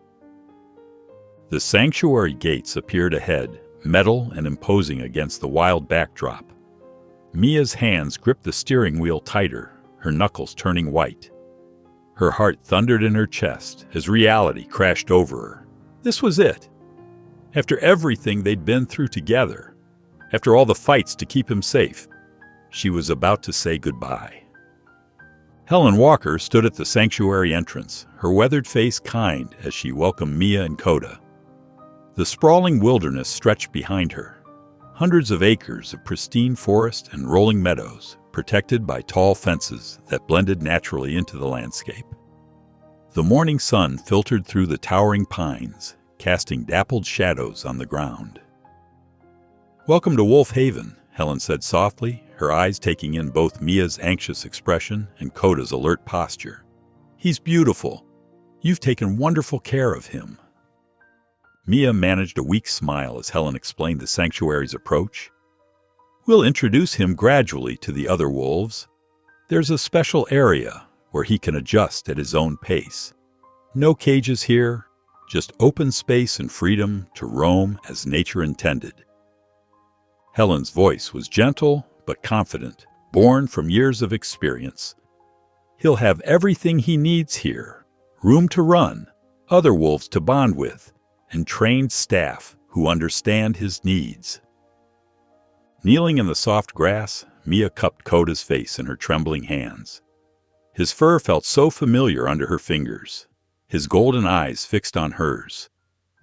The sanctuary gates appeared ahead, metal and imposing against the wild backdrop. Mia's hands gripped the steering wheel tighter, her knuckles turning white. Her heart thundered in her chest as reality crashed over her. This was it. After everything they'd been through together, after all the fights to keep him safe, she was about to say goodbye. Helen Walker stood at the sanctuary entrance, her weathered face kind as she welcomed Mia and Kota. The sprawling wilderness stretched behind her, hundreds of acres of pristine forest and rolling meadows, protected by tall fences that blended naturally into the landscape. The morning sun filtered through the towering pines, casting dappled shadows on the ground. "Welcome to Wolf Haven," Helen said softly, her eyes taking in both Mia's anxious expression and Kota's alert posture. "He's beautiful. You've taken wonderful care of him." Mia managed a weak smile as Helen explained the sanctuary's approach. "We'll introduce him gradually to the other wolves. There's a special area where he can adjust at his own pace. No cages here, just open space and freedom to roam as nature intended." Helen's voice was gentle but confident, born from years of experience. "He'll have everything he needs here, room to run, other wolves to bond with, and trained staff who understand his needs." Kneeling in the soft grass, Mia cupped Kota's face in her trembling hands. His fur felt so familiar under her fingers, his golden eyes fixed on hers,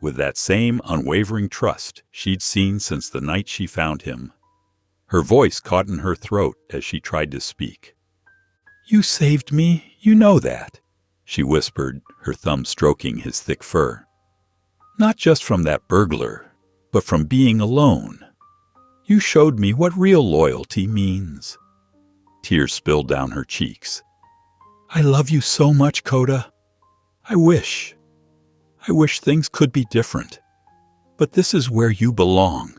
with that same unwavering trust she'd seen since the night she found him. Her voice caught in her throat as she tried to speak. "You saved me, you know that," she whispered, her thumb stroking his thick fur. "Not just from that burglar, but from being alone. You showed me what real loyalty means." Tears spilled down her cheeks. "I love you so much, Kota. I wish things could be different. But this is where you belong."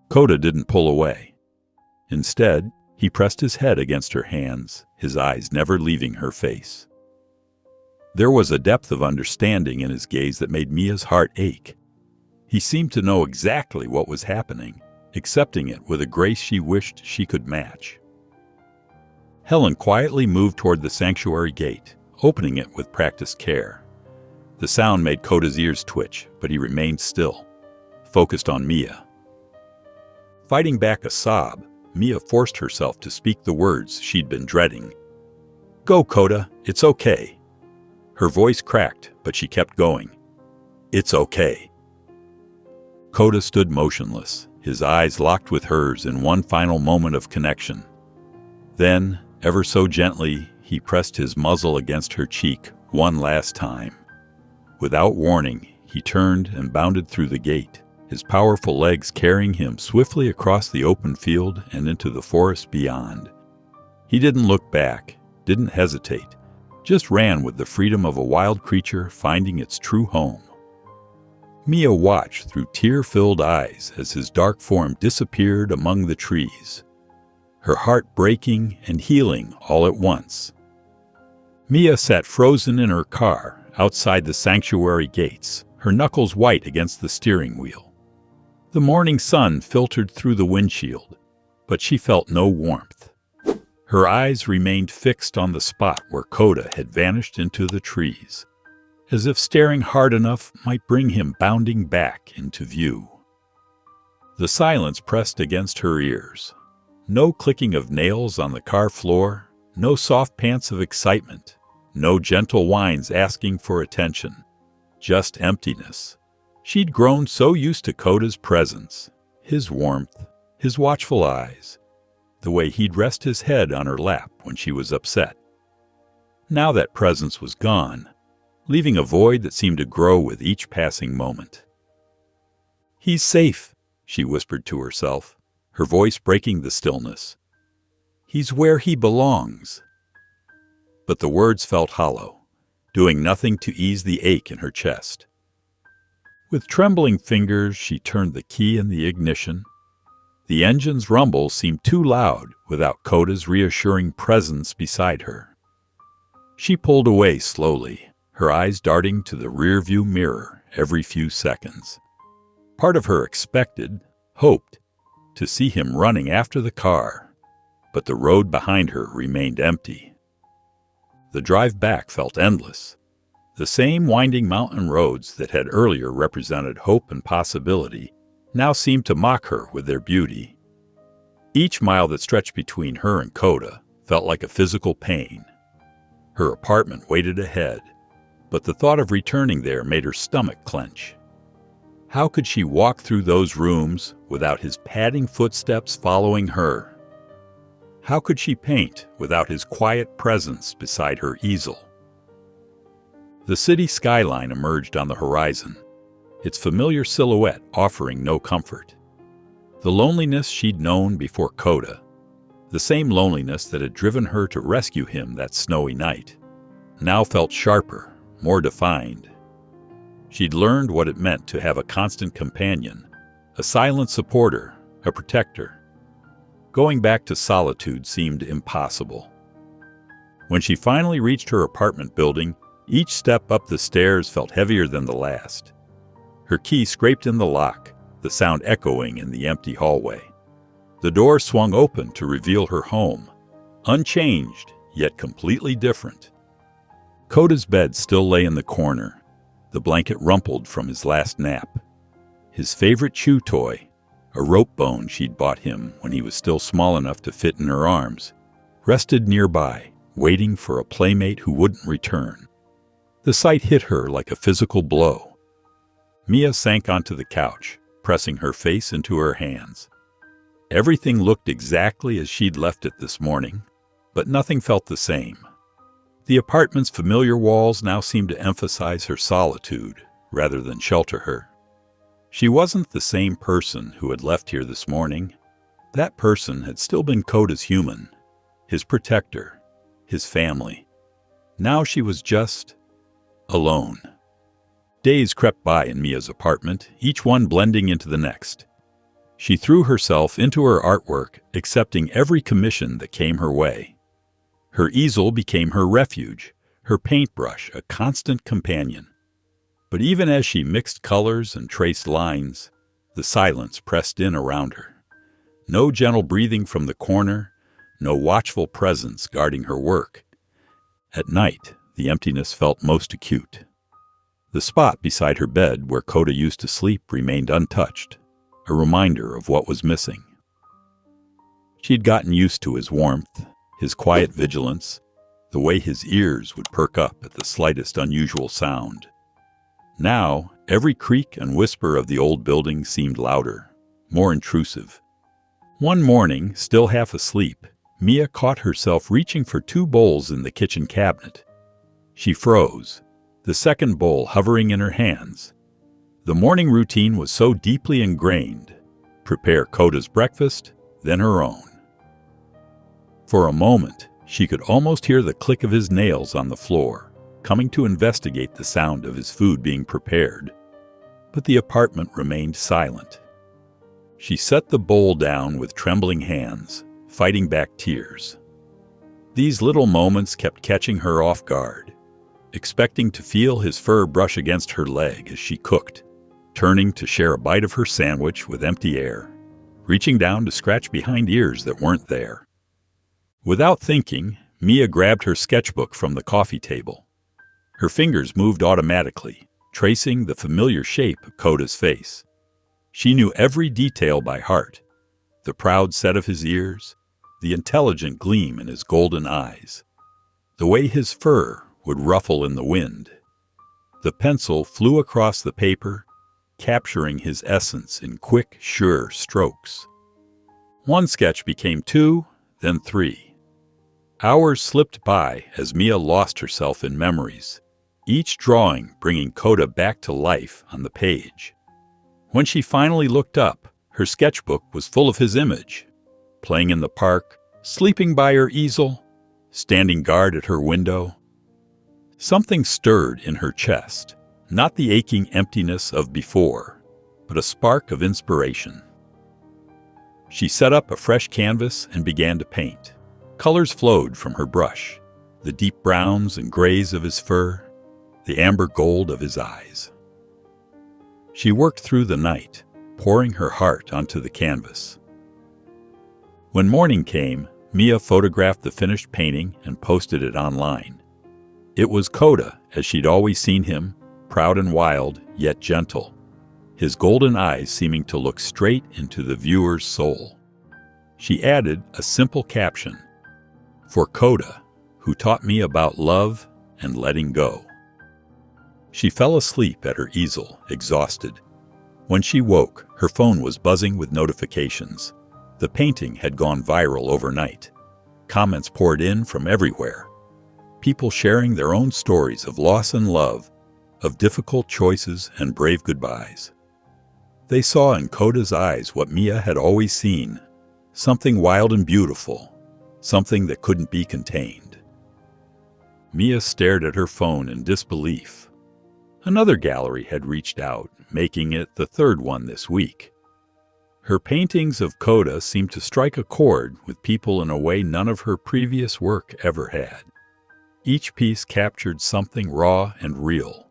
Kota didn't pull away. Instead, he pressed his head against her hands, his eyes never leaving her face. There was a depth of understanding in his gaze that made Mia's heart ache. He seemed to know exactly what was happening, accepting it with a grace she wished she could match. Helen quietly moved toward the sanctuary gate, opening it with practiced care. The sound made Kota's ears twitch, but he remained still, focused on Mia. Fighting back a sob, Mia forced herself to speak the words she'd been dreading. "Go, Kota, it's okay." Her voice cracked, but she kept going. "It's okay." Kota stood motionless, his eyes locked with hers in one final moment of connection. Then, ever so gently, he pressed his muzzle against her cheek one last time. Without warning, he turned and bounded through the gate, his powerful legs carrying him swiftly across the open field and into the forest beyond. He didn't look back, didn't hesitate, just ran with the freedom of a wild creature finding its true home. Mia watched through tear-filled eyes as his dark form disappeared among the trees, her heart breaking and healing all at once. Mia sat frozen in her car outside the sanctuary gates, her knuckles white against the steering wheel. The morning sun filtered through the windshield, but she felt no warmth. Her eyes remained fixed on the spot where Coda had vanished into the trees, as if staring hard enough might bring him bounding back into view. The silence pressed against her ears. No clicking of nails on the car floor, no soft pants of excitement, no gentle whines asking for attention, just emptiness. She'd grown so used to Coda's presence, his warmth, his watchful eyes, the way he'd rest his head on her lap when she was upset. Now that presence was gone, leaving a void that seemed to grow with each passing moment. "He's safe," she whispered to herself, her voice breaking the stillness. "He's where he belongs." But the words felt hollow, doing nothing to ease the ache in her chest. With trembling fingers, she turned the key in the ignition. The engine's rumble seemed too loud without Coda's reassuring presence beside her. She pulled away slowly, her eyes darting to the rearview mirror every few seconds. Part of her expected, hoped, to see him running after the car, but the road behind her remained empty. The drive back felt endless. The same winding mountain roads that had earlier represented hope and possibility now seemed to mock her with their beauty. Each mile that stretched between her and Coda felt like a physical pain. Her apartment waited ahead, but the thought of returning there made her stomach clench. How could she walk through those rooms without his padding footsteps following her? How could she paint without his quiet presence beside her easel? The city skyline emerged on the horizon, its familiar silhouette offering no comfort. The loneliness she'd known before Coda, the same loneliness that had driven her to rescue him that snowy night, now felt sharper, more defined. She'd learned what it meant to have a constant companion, a silent supporter, a protector. Going back to solitude seemed impossible. When she finally reached her apartment building, each step up the stairs felt heavier than the last. Her key scraped in the lock, the sound echoing in the empty hallway. The door swung open to reveal her home, unchanged, yet completely different. Coda's bed still lay in the corner, the blanket rumpled from his last nap. His favorite chew toy, a rope bone she'd bought him when he was still small enough to fit in her arms, rested nearby, waiting for a playmate who wouldn't return. The sight hit her like a physical blow. Mia sank onto the couch, pressing her face into her hands. Everything looked exactly as she'd left it this morning, but nothing felt the same. The apartment's familiar walls now seemed to emphasize her solitude rather than shelter her. She wasn't the same person who had left here this morning. That person had still been Coda's human, his protector, his family. Now she was just alone. Days crept by in Mia's apartment, each one blending into the next. She threw herself into her artwork, accepting every commission that came her way. Her easel became her refuge, her paintbrush a constant companion. But even as she mixed colors and traced lines, the silence pressed in around her. No gentle breathing from the corner, no watchful presence guarding her work. At night, the emptiness felt most acute. The spot beside her bed where Coda used to sleep remained untouched, a reminder of what was missing. She'd gotten used to his warmth, his quiet vigilance, the way his ears would perk up at the slightest unusual sound. Now, every creak and whisper of the old building seemed louder, more intrusive. One morning, still half asleep, Mia caught herself reaching for 2 bowls in the kitchen cabinet. She froze, the second bowl hovering in her hands. The morning routine was so deeply ingrained. Prepare Coda's breakfast, then her own. For a moment, she could almost hear the click of his nails on the floor, coming to investigate the sound of his food being prepared. But the apartment remained silent. She set the bowl down with trembling hands, fighting back tears. These little moments kept catching her off guard, expecting to feel his fur brush against her leg as she cooked, turning to share a bite of her sandwich with empty air, reaching down to scratch behind ears that weren't there. Without thinking, Mia grabbed her sketchbook from the coffee table. Her fingers moved automatically, tracing the familiar shape of Koda's face. She knew every detail by heart: the proud set of his ears, the intelligent gleam in his golden eyes, the way his fur would ruffle in the wind. The pencil flew across the paper, capturing his essence in quick, sure strokes. One sketch became 2, then 3. Hours slipped by as Mia lost herself in memories, each drawing bringing Koda back to life on the page. When she finally looked up, her sketchbook was full of his image, playing in the park, sleeping by her easel, standing guard at her window. Something stirred in her chest, not the aching emptiness of before, but a spark of inspiration. She set up a fresh canvas and began to paint. Colors flowed from her brush, the deep browns and grays of his fur, the amber gold of his eyes. She worked through the night, pouring her heart onto the canvas. When morning came, Mia photographed the finished painting and posted it online. It was Koda, as she'd always seen him, proud and wild, yet gentle, his golden eyes seeming to look straight into the viewer's soul. She added a simple caption, "For Koda, who taught me about love and letting go." She fell asleep at her easel, exhausted. When she woke, her phone was buzzing with notifications. The painting had gone viral overnight. Comments poured in from everywhere. People sharing their own stories of loss and love, of difficult choices and brave goodbyes. They saw in Koda's eyes what Mia had always seen, something wild and beautiful, something that couldn't be contained. Mia stared at her phone in disbelief. Another gallery had reached out, making it the third one this week. Her paintings of Koda seemed to strike a chord with people in a way none of her previous work ever had. Each piece captured something raw and real: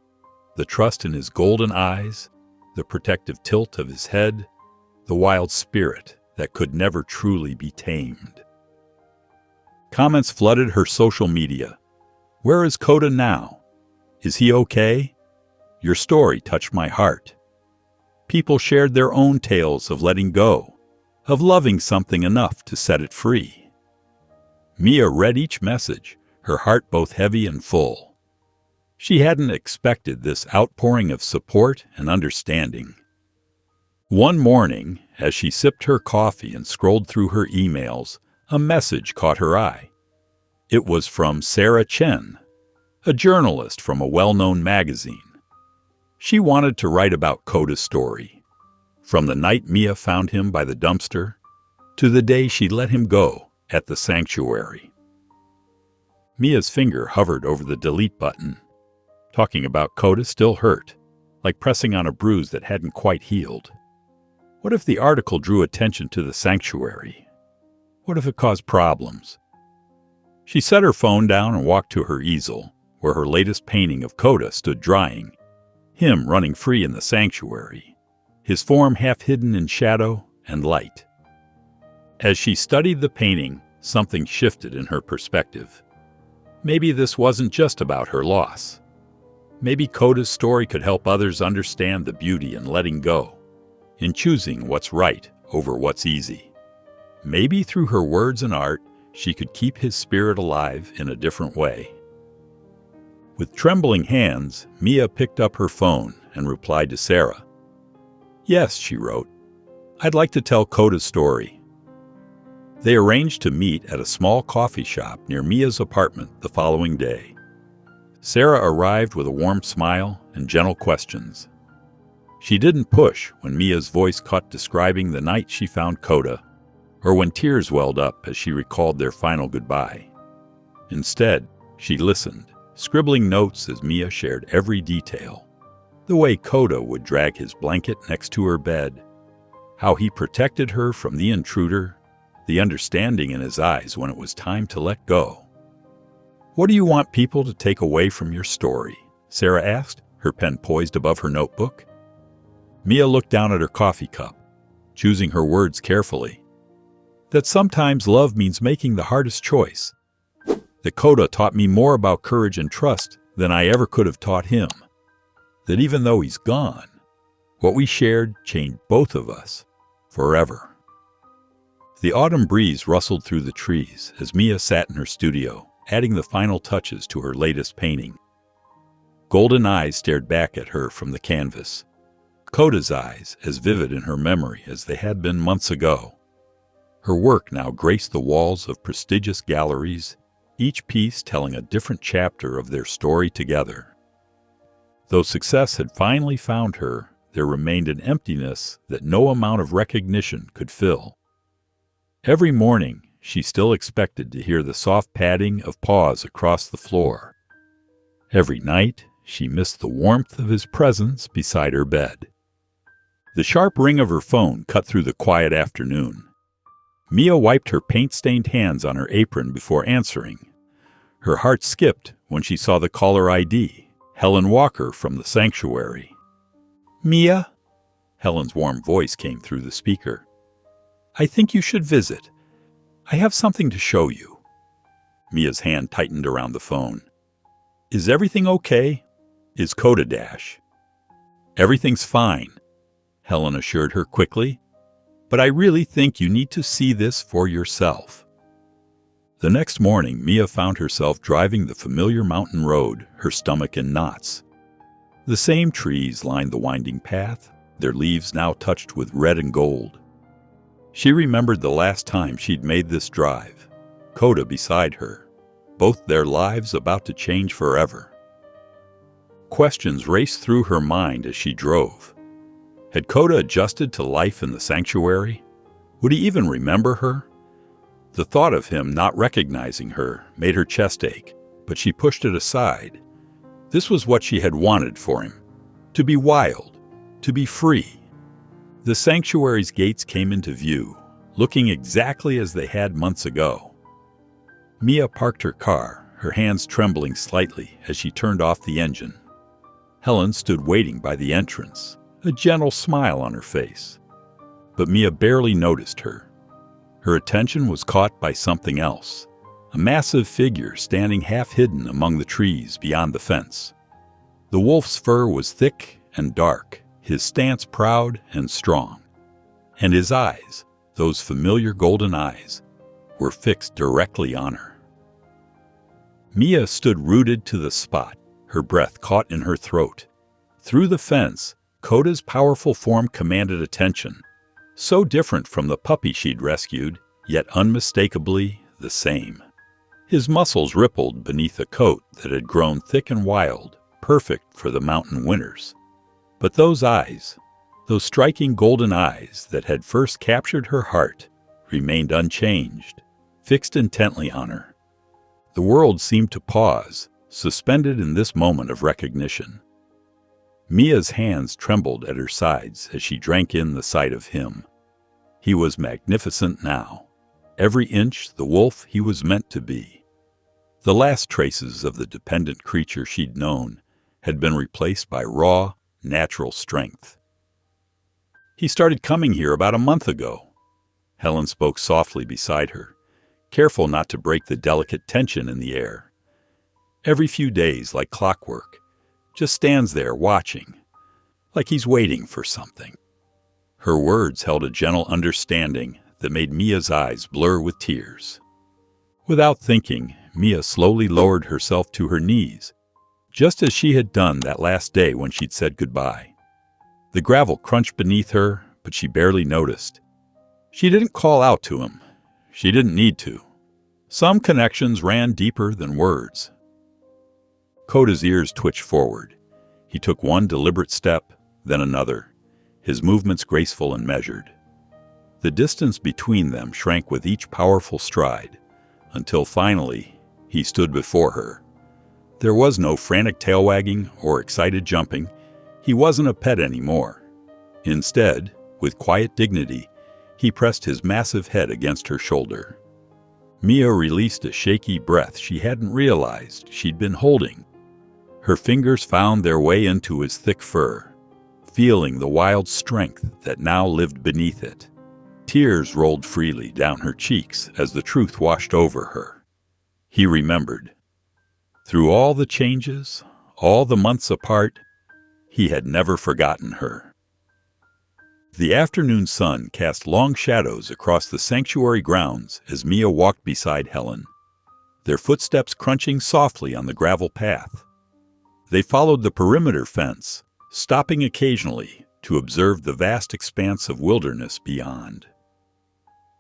the trust in his golden eyes, the protective tilt of his head, the wild spirit that could never truly be tamed. Comments flooded her social media. "Where is Koda now? Is he okay? Your story touched my heart." People shared their own tales of letting go, of loving something enough to set it free. Mia read each message, her heart both heavy and full. She hadn't expected this outpouring of support and understanding. One morning, as she sipped her coffee and scrolled through her emails, a message caught her eye. It was from Sarah Chen, a journalist from a well-known magazine. She wanted to write about Koda's story, from the night Mia found him by the dumpster to the day she let him go at the sanctuary. Mia's finger hovered over the delete button. Talking about Koda still hurt, like pressing on a bruise that hadn't quite healed. What if the article drew attention to the sanctuary? What if it caused problems? She set her phone down and walked to her easel, where her latest painting of Koda stood drying. Him running free in the sanctuary, his form half hidden in shadow and light. As she studied the painting, something shifted in her perspective. Maybe this wasn't just about her loss. Maybe Koda's story could help others understand the beauty in letting go, in choosing what's right over what's easy. Maybe through her words and art, she could keep his spirit alive in a different way. With trembling hands, Mia picked up her phone and replied to Sarah. "Yes," she wrote. "I'd like to tell Koda's story." They arranged to meet at a small coffee shop near Mia's apartment the following day. Sarah arrived with a warm smile and gentle questions. She didn't push when Mia's voice caught describing the night she found Koda, or when tears welled up as she recalled their final goodbye. Instead, she listened, scribbling notes as Mia shared every detail. The way Koda would drag his blanket next to her bed, how he protected her from the intruder, the understanding in his eyes when it was time to let go. What do you want people to take away from your story? Sarah asked, her pen poised above her notebook. Mia looked down at her coffee cup, choosing her words carefully. That sometimes love means making the hardest choice. That Kota taught me more about courage and trust than I ever could have taught him. That even though he's gone, what we shared changed both of us forever. The autumn breeze rustled through the trees as Mia sat in her studio, adding the final touches to her latest painting. Golden eyes stared back at her from the canvas. Kota's eyes, as vivid in her memory as they had been months ago. Her work now graced the walls of prestigious galleries, each piece telling a different chapter of their story together. Though success had finally found her, there remained an emptiness that no amount of recognition could fill. Every morning, she still expected to hear the soft padding of paws across the floor. Every night, she missed the warmth of his presence beside her bed. The sharp ring of her phone cut through the quiet afternoon. Mia wiped her paint-stained hands on her apron before answering. Her heart skipped when she saw the caller ID, Helen Walker from the sanctuary. "Mia?" Helen's warm voice came through the speaker. "I think you should visit. I have something to show you." Mia's hand tightened around the phone. "Is everything okay? Is Kota Dash?" "Everything's fine," Helen assured her quickly. "But I really think you need to see this for yourself." The next morning, Mia found herself driving the familiar mountain road, her stomach in knots. The same trees lined the winding path, their leaves now touched with red and gold. She remembered the last time she'd made this drive, Kota beside her, both their lives about to change forever. Questions raced through her mind as she drove. Had Kota adjusted to life in the sanctuary? Would he even remember her? The thought of him not recognizing her made her chest ache, but she pushed it aside. This was what she had wanted for him, to be wild, to be free. The sanctuary's gates came into view, looking exactly as they had months ago. Mia parked her car, her hands trembling slightly as she turned off the engine. Helen stood waiting by the entrance, a gentle smile on her face. But Mia barely noticed her. Her attention was caught by something else, a massive figure standing half-hidden among the trees beyond the fence. The wolf's fur was thick and dark, his stance proud and strong. And his eyes, those familiar golden eyes, were fixed directly on her. Mia stood rooted to the spot, her breath caught in her throat. Through the fence, Kota's powerful form commanded attention. So different from the puppy she'd rescued, yet unmistakably the same. His muscles rippled beneath a coat that had grown thick and wild, perfect for the mountain winters. But those eyes, those striking golden eyes that had first captured her heart, remained unchanged, fixed intently on her. The world seemed to pause, suspended in this moment of recognition. Mia's hands trembled at her sides as she drank in the sight of him. He was magnificent now, every inch the wolf he was meant to be. The last traces of the dependent creature she'd known had been replaced by raw, natural strength. "He started coming here about a month ago." Helen spoke softly beside her, careful not to break the delicate tension in the air. "Every few days, like clockwork, just stands there watching, like he's waiting for something." Her words held a gentle understanding that made Mia's eyes blur with tears. Without thinking, Mia slowly lowered herself to her knees, just as she had done that last day when she'd said goodbye. The gravel crunched beneath her, but she barely noticed. She didn't call out to him. She didn't need to. Some connections ran deeper than words. Kota's ears twitched forward. He took one deliberate step, then another, his movements graceful and measured. The distance between them shrank with each powerful stride, until finally he stood before her. There was no frantic tail wagging or excited jumping. He wasn't a pet anymore. Instead, with quiet dignity, he pressed his massive head against her shoulder. Mia released a shaky breath she hadn't realized she'd been holding. Her fingers found their way into his thick fur, feeling the wild strength that now lived beneath it. Tears rolled freely down her cheeks as the truth washed over her. He remembered. Through all the changes, all the months apart, he had never forgotten her. The afternoon sun cast long shadows across the sanctuary grounds as Mia walked beside Helen, their footsteps crunching softly on the gravel path. They followed the perimeter fence, stopping occasionally to observe the vast expanse of wilderness beyond.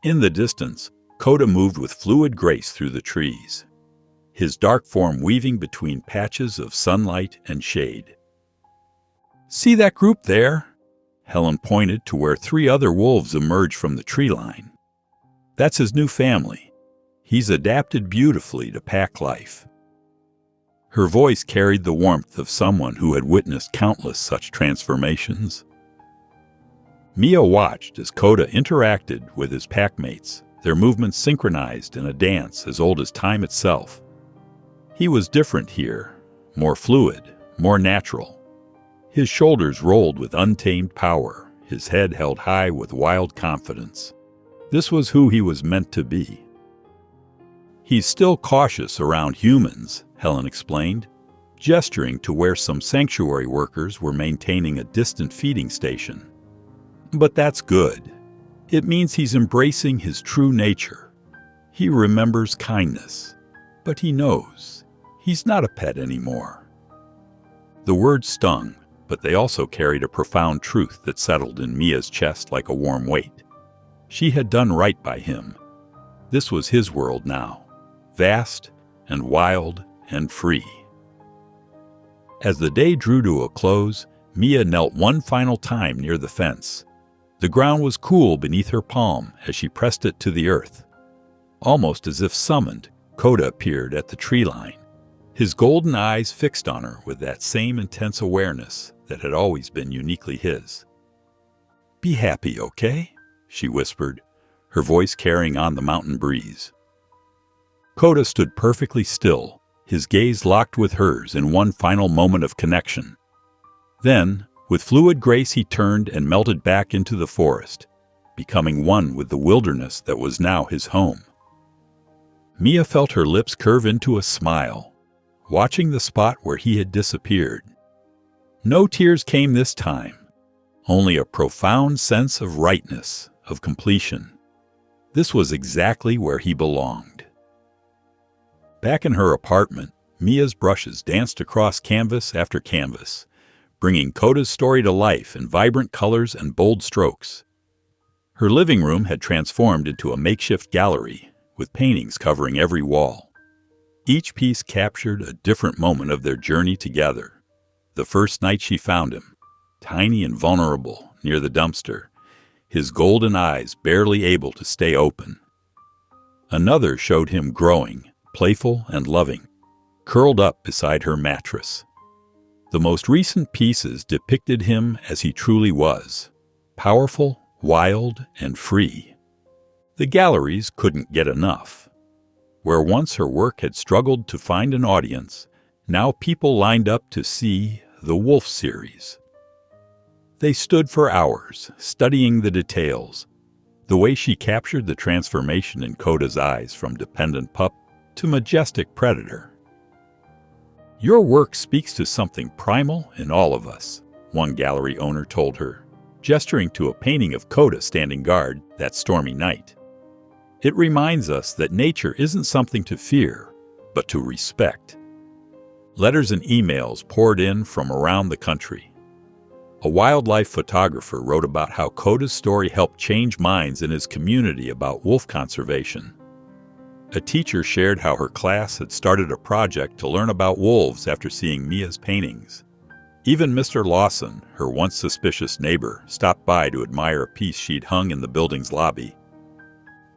In the distance, Coda moved with fluid grace through the trees, his dark form weaving between patches of sunlight and shade. "See that group there?" Helen pointed to where 3 other wolves emerged from the tree line. "That's his new family. He's adapted beautifully to pack life." Her voice carried the warmth of someone who had witnessed countless such transformations. Mia watched as Coda interacted with his packmates, their movements synchronized in a dance as old as time itself. He was different here, more fluid, more natural. His shoulders rolled with untamed power, his head held high with wild confidence. This was who he was meant to be. "He's still cautious around humans," Helen explained, gesturing to where some sanctuary workers were maintaining a distant feeding station. "But that's good. It means he's embracing his true nature. He remembers kindness, but he knows he's not a pet anymore." The words stung, but they also carried a profound truth that settled in Mia's chest like a warm weight. She had done right by him. This was his world now, vast and wild and free. As the day drew to a close, Mia knelt one final time near the fence. The ground was cool beneath her palm as she pressed it to the earth. Almost as if summoned, Coda appeared at the tree line, his golden eyes fixed on her with that same intense awareness that had always been uniquely his. "Be happy, okay?" she whispered, her voice carrying on the mountain breeze. Coda stood perfectly still, his gaze locked with hers in one final moment of connection. Then, with fluid grace, he turned and melted back into the forest, becoming one with the wilderness that was now his home. Mia felt her lips curve into a smile, watching the spot where he had disappeared. No tears came this time, only a profound sense of rightness, of completion. This was exactly where he belonged. Back in her apartment, Mia's brushes danced across canvas after canvas, bringing Coda's story to life in vibrant colors and bold strokes. Her living room had transformed into a makeshift gallery, with paintings covering every wall. Each piece captured a different moment of their journey together. The first night she found him, tiny and vulnerable, near the dumpster, his golden eyes barely able to stay open. Another showed him growing, playful and loving, curled up beside her mattress. The most recent pieces depicted him as he truly was, powerful, wild, and free. The galleries couldn't get enough. Where once her work had struggled to find an audience, now people lined up to see the Wolf series. They stood for hours, studying the details, the way she captured the transformation in Coda's eyes from dependent pup to majestic predator. "Your work speaks to something primal in all of us," one gallery owner told her, gesturing to a painting of Coda standing guard that stormy night. "It reminds us that nature isn't something to fear, but to respect." Letters and emails poured in from around the country. A wildlife photographer wrote about how Coda's story helped change minds in his community about wolf conservation. A teacher shared how her class had started a project to learn about wolves after seeing Mia's paintings. Even Mr. Lawson, her once suspicious neighbor, stopped by to admire a piece she'd hung in the building's lobby.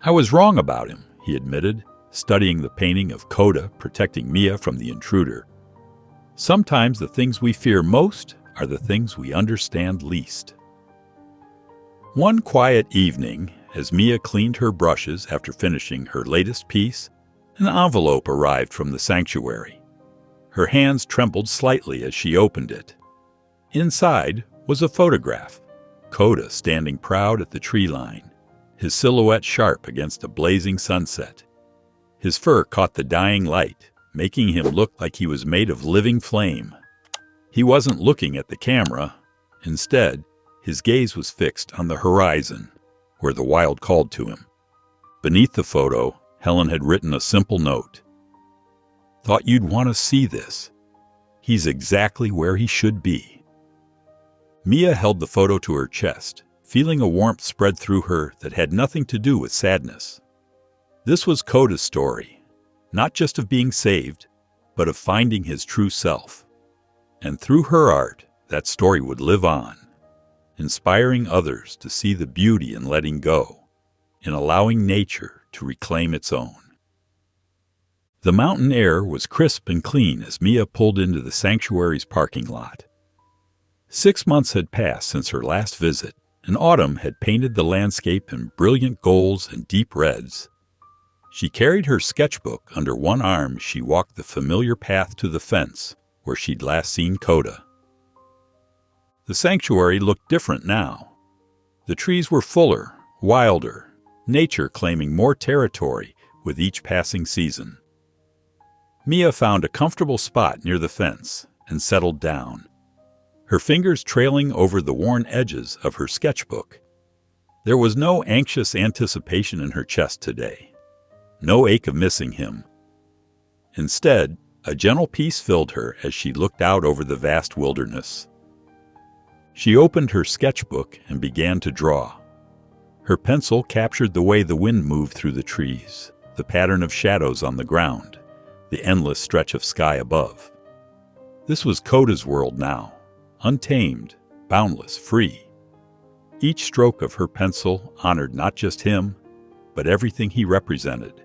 "I was wrong about him," he admitted, studying the painting of Coda protecting Mia from the intruder. "Sometimes the things we fear most are the things we understand least." One quiet evening, As Mia cleaned her brushes after finishing her latest piece, an envelope arrived from the sanctuary. Her hands trembled slightly as she opened it. Inside was a photograph, Kota standing proud at the tree line, his silhouette sharp against a blazing sunset. His fur caught the dying light, making him look like he was made of living flame. He wasn't looking at the camera. Instead, his gaze was fixed on the horizon, where the wild called to him. Beneath the photo, Helen had written a simple note. "Thought you'd want to see this. He's exactly where he should be." Mia held the photo to her chest, feeling a warmth spread through her that had nothing to do with sadness. This was Kota's story, not just of being saved, but of finding his true self. And through her art, that story would live on, inspiring others to see the beauty in letting go, in allowing nature to reclaim its own. The mountain air was crisp and clean as Mia pulled into the sanctuary's parking lot. 6 months had passed since her last visit, and autumn had painted the landscape in brilliant golds and deep reds. She carried her sketchbook under one arm as she walked the familiar path to the fence where she'd last seen Kota. The sanctuary looked different now. The trees were fuller, wilder, nature claiming more territory with each passing season. Mia found a comfortable spot near the fence and settled down, her fingers trailing over the worn edges of her sketchbook. There was no anxious anticipation in her chest today, no ache of missing him. Instead, a gentle peace filled her as she looked out over the vast wilderness. She opened her sketchbook and began to draw. Her pencil captured the way the wind moved through the trees, the pattern of shadows on the ground, the endless stretch of sky above. This was Kota's world now. Untamed, boundless, free. Each stroke of her pencil honored not just him, but everything he represented.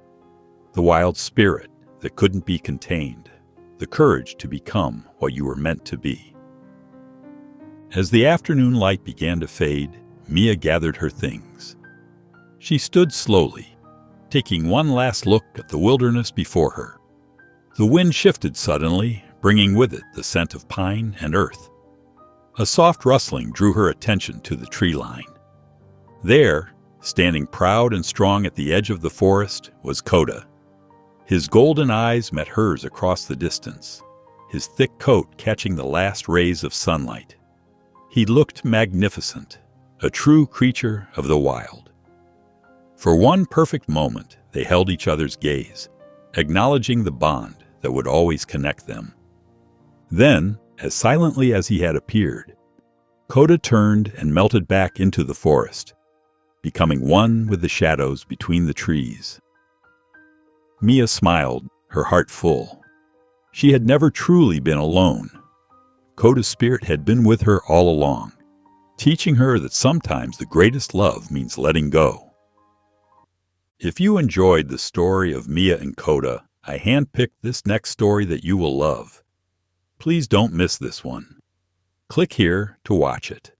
The wild spirit that couldn't be contained, the courage to become what you were meant to be. As the afternoon light began to fade, Mia gathered her things. She stood slowly, taking one last look at the wilderness before her. The wind shifted suddenly, bringing with it the scent of pine and earth. A soft rustling drew her attention to the tree line. There, standing proud and strong at the edge of the forest, was Kota. His golden eyes met hers across the distance, his thick coat catching the last rays of sunlight. He looked magnificent, a true creature of the wild. For one perfect moment, they held each other's gaze, acknowledging the bond that would always connect them. Then, as silently as he had appeared, Kota turned and melted back into the forest, becoming one with the shadows between the trees. Mia smiled, her heart full. She had never truly been alone. Kota's spirit had been with her all along, teaching her that sometimes the greatest love means letting go. If you enjoyed the story of Mia and Kota, I handpicked this next story that you will love. Please don't miss this one. Click here to watch it.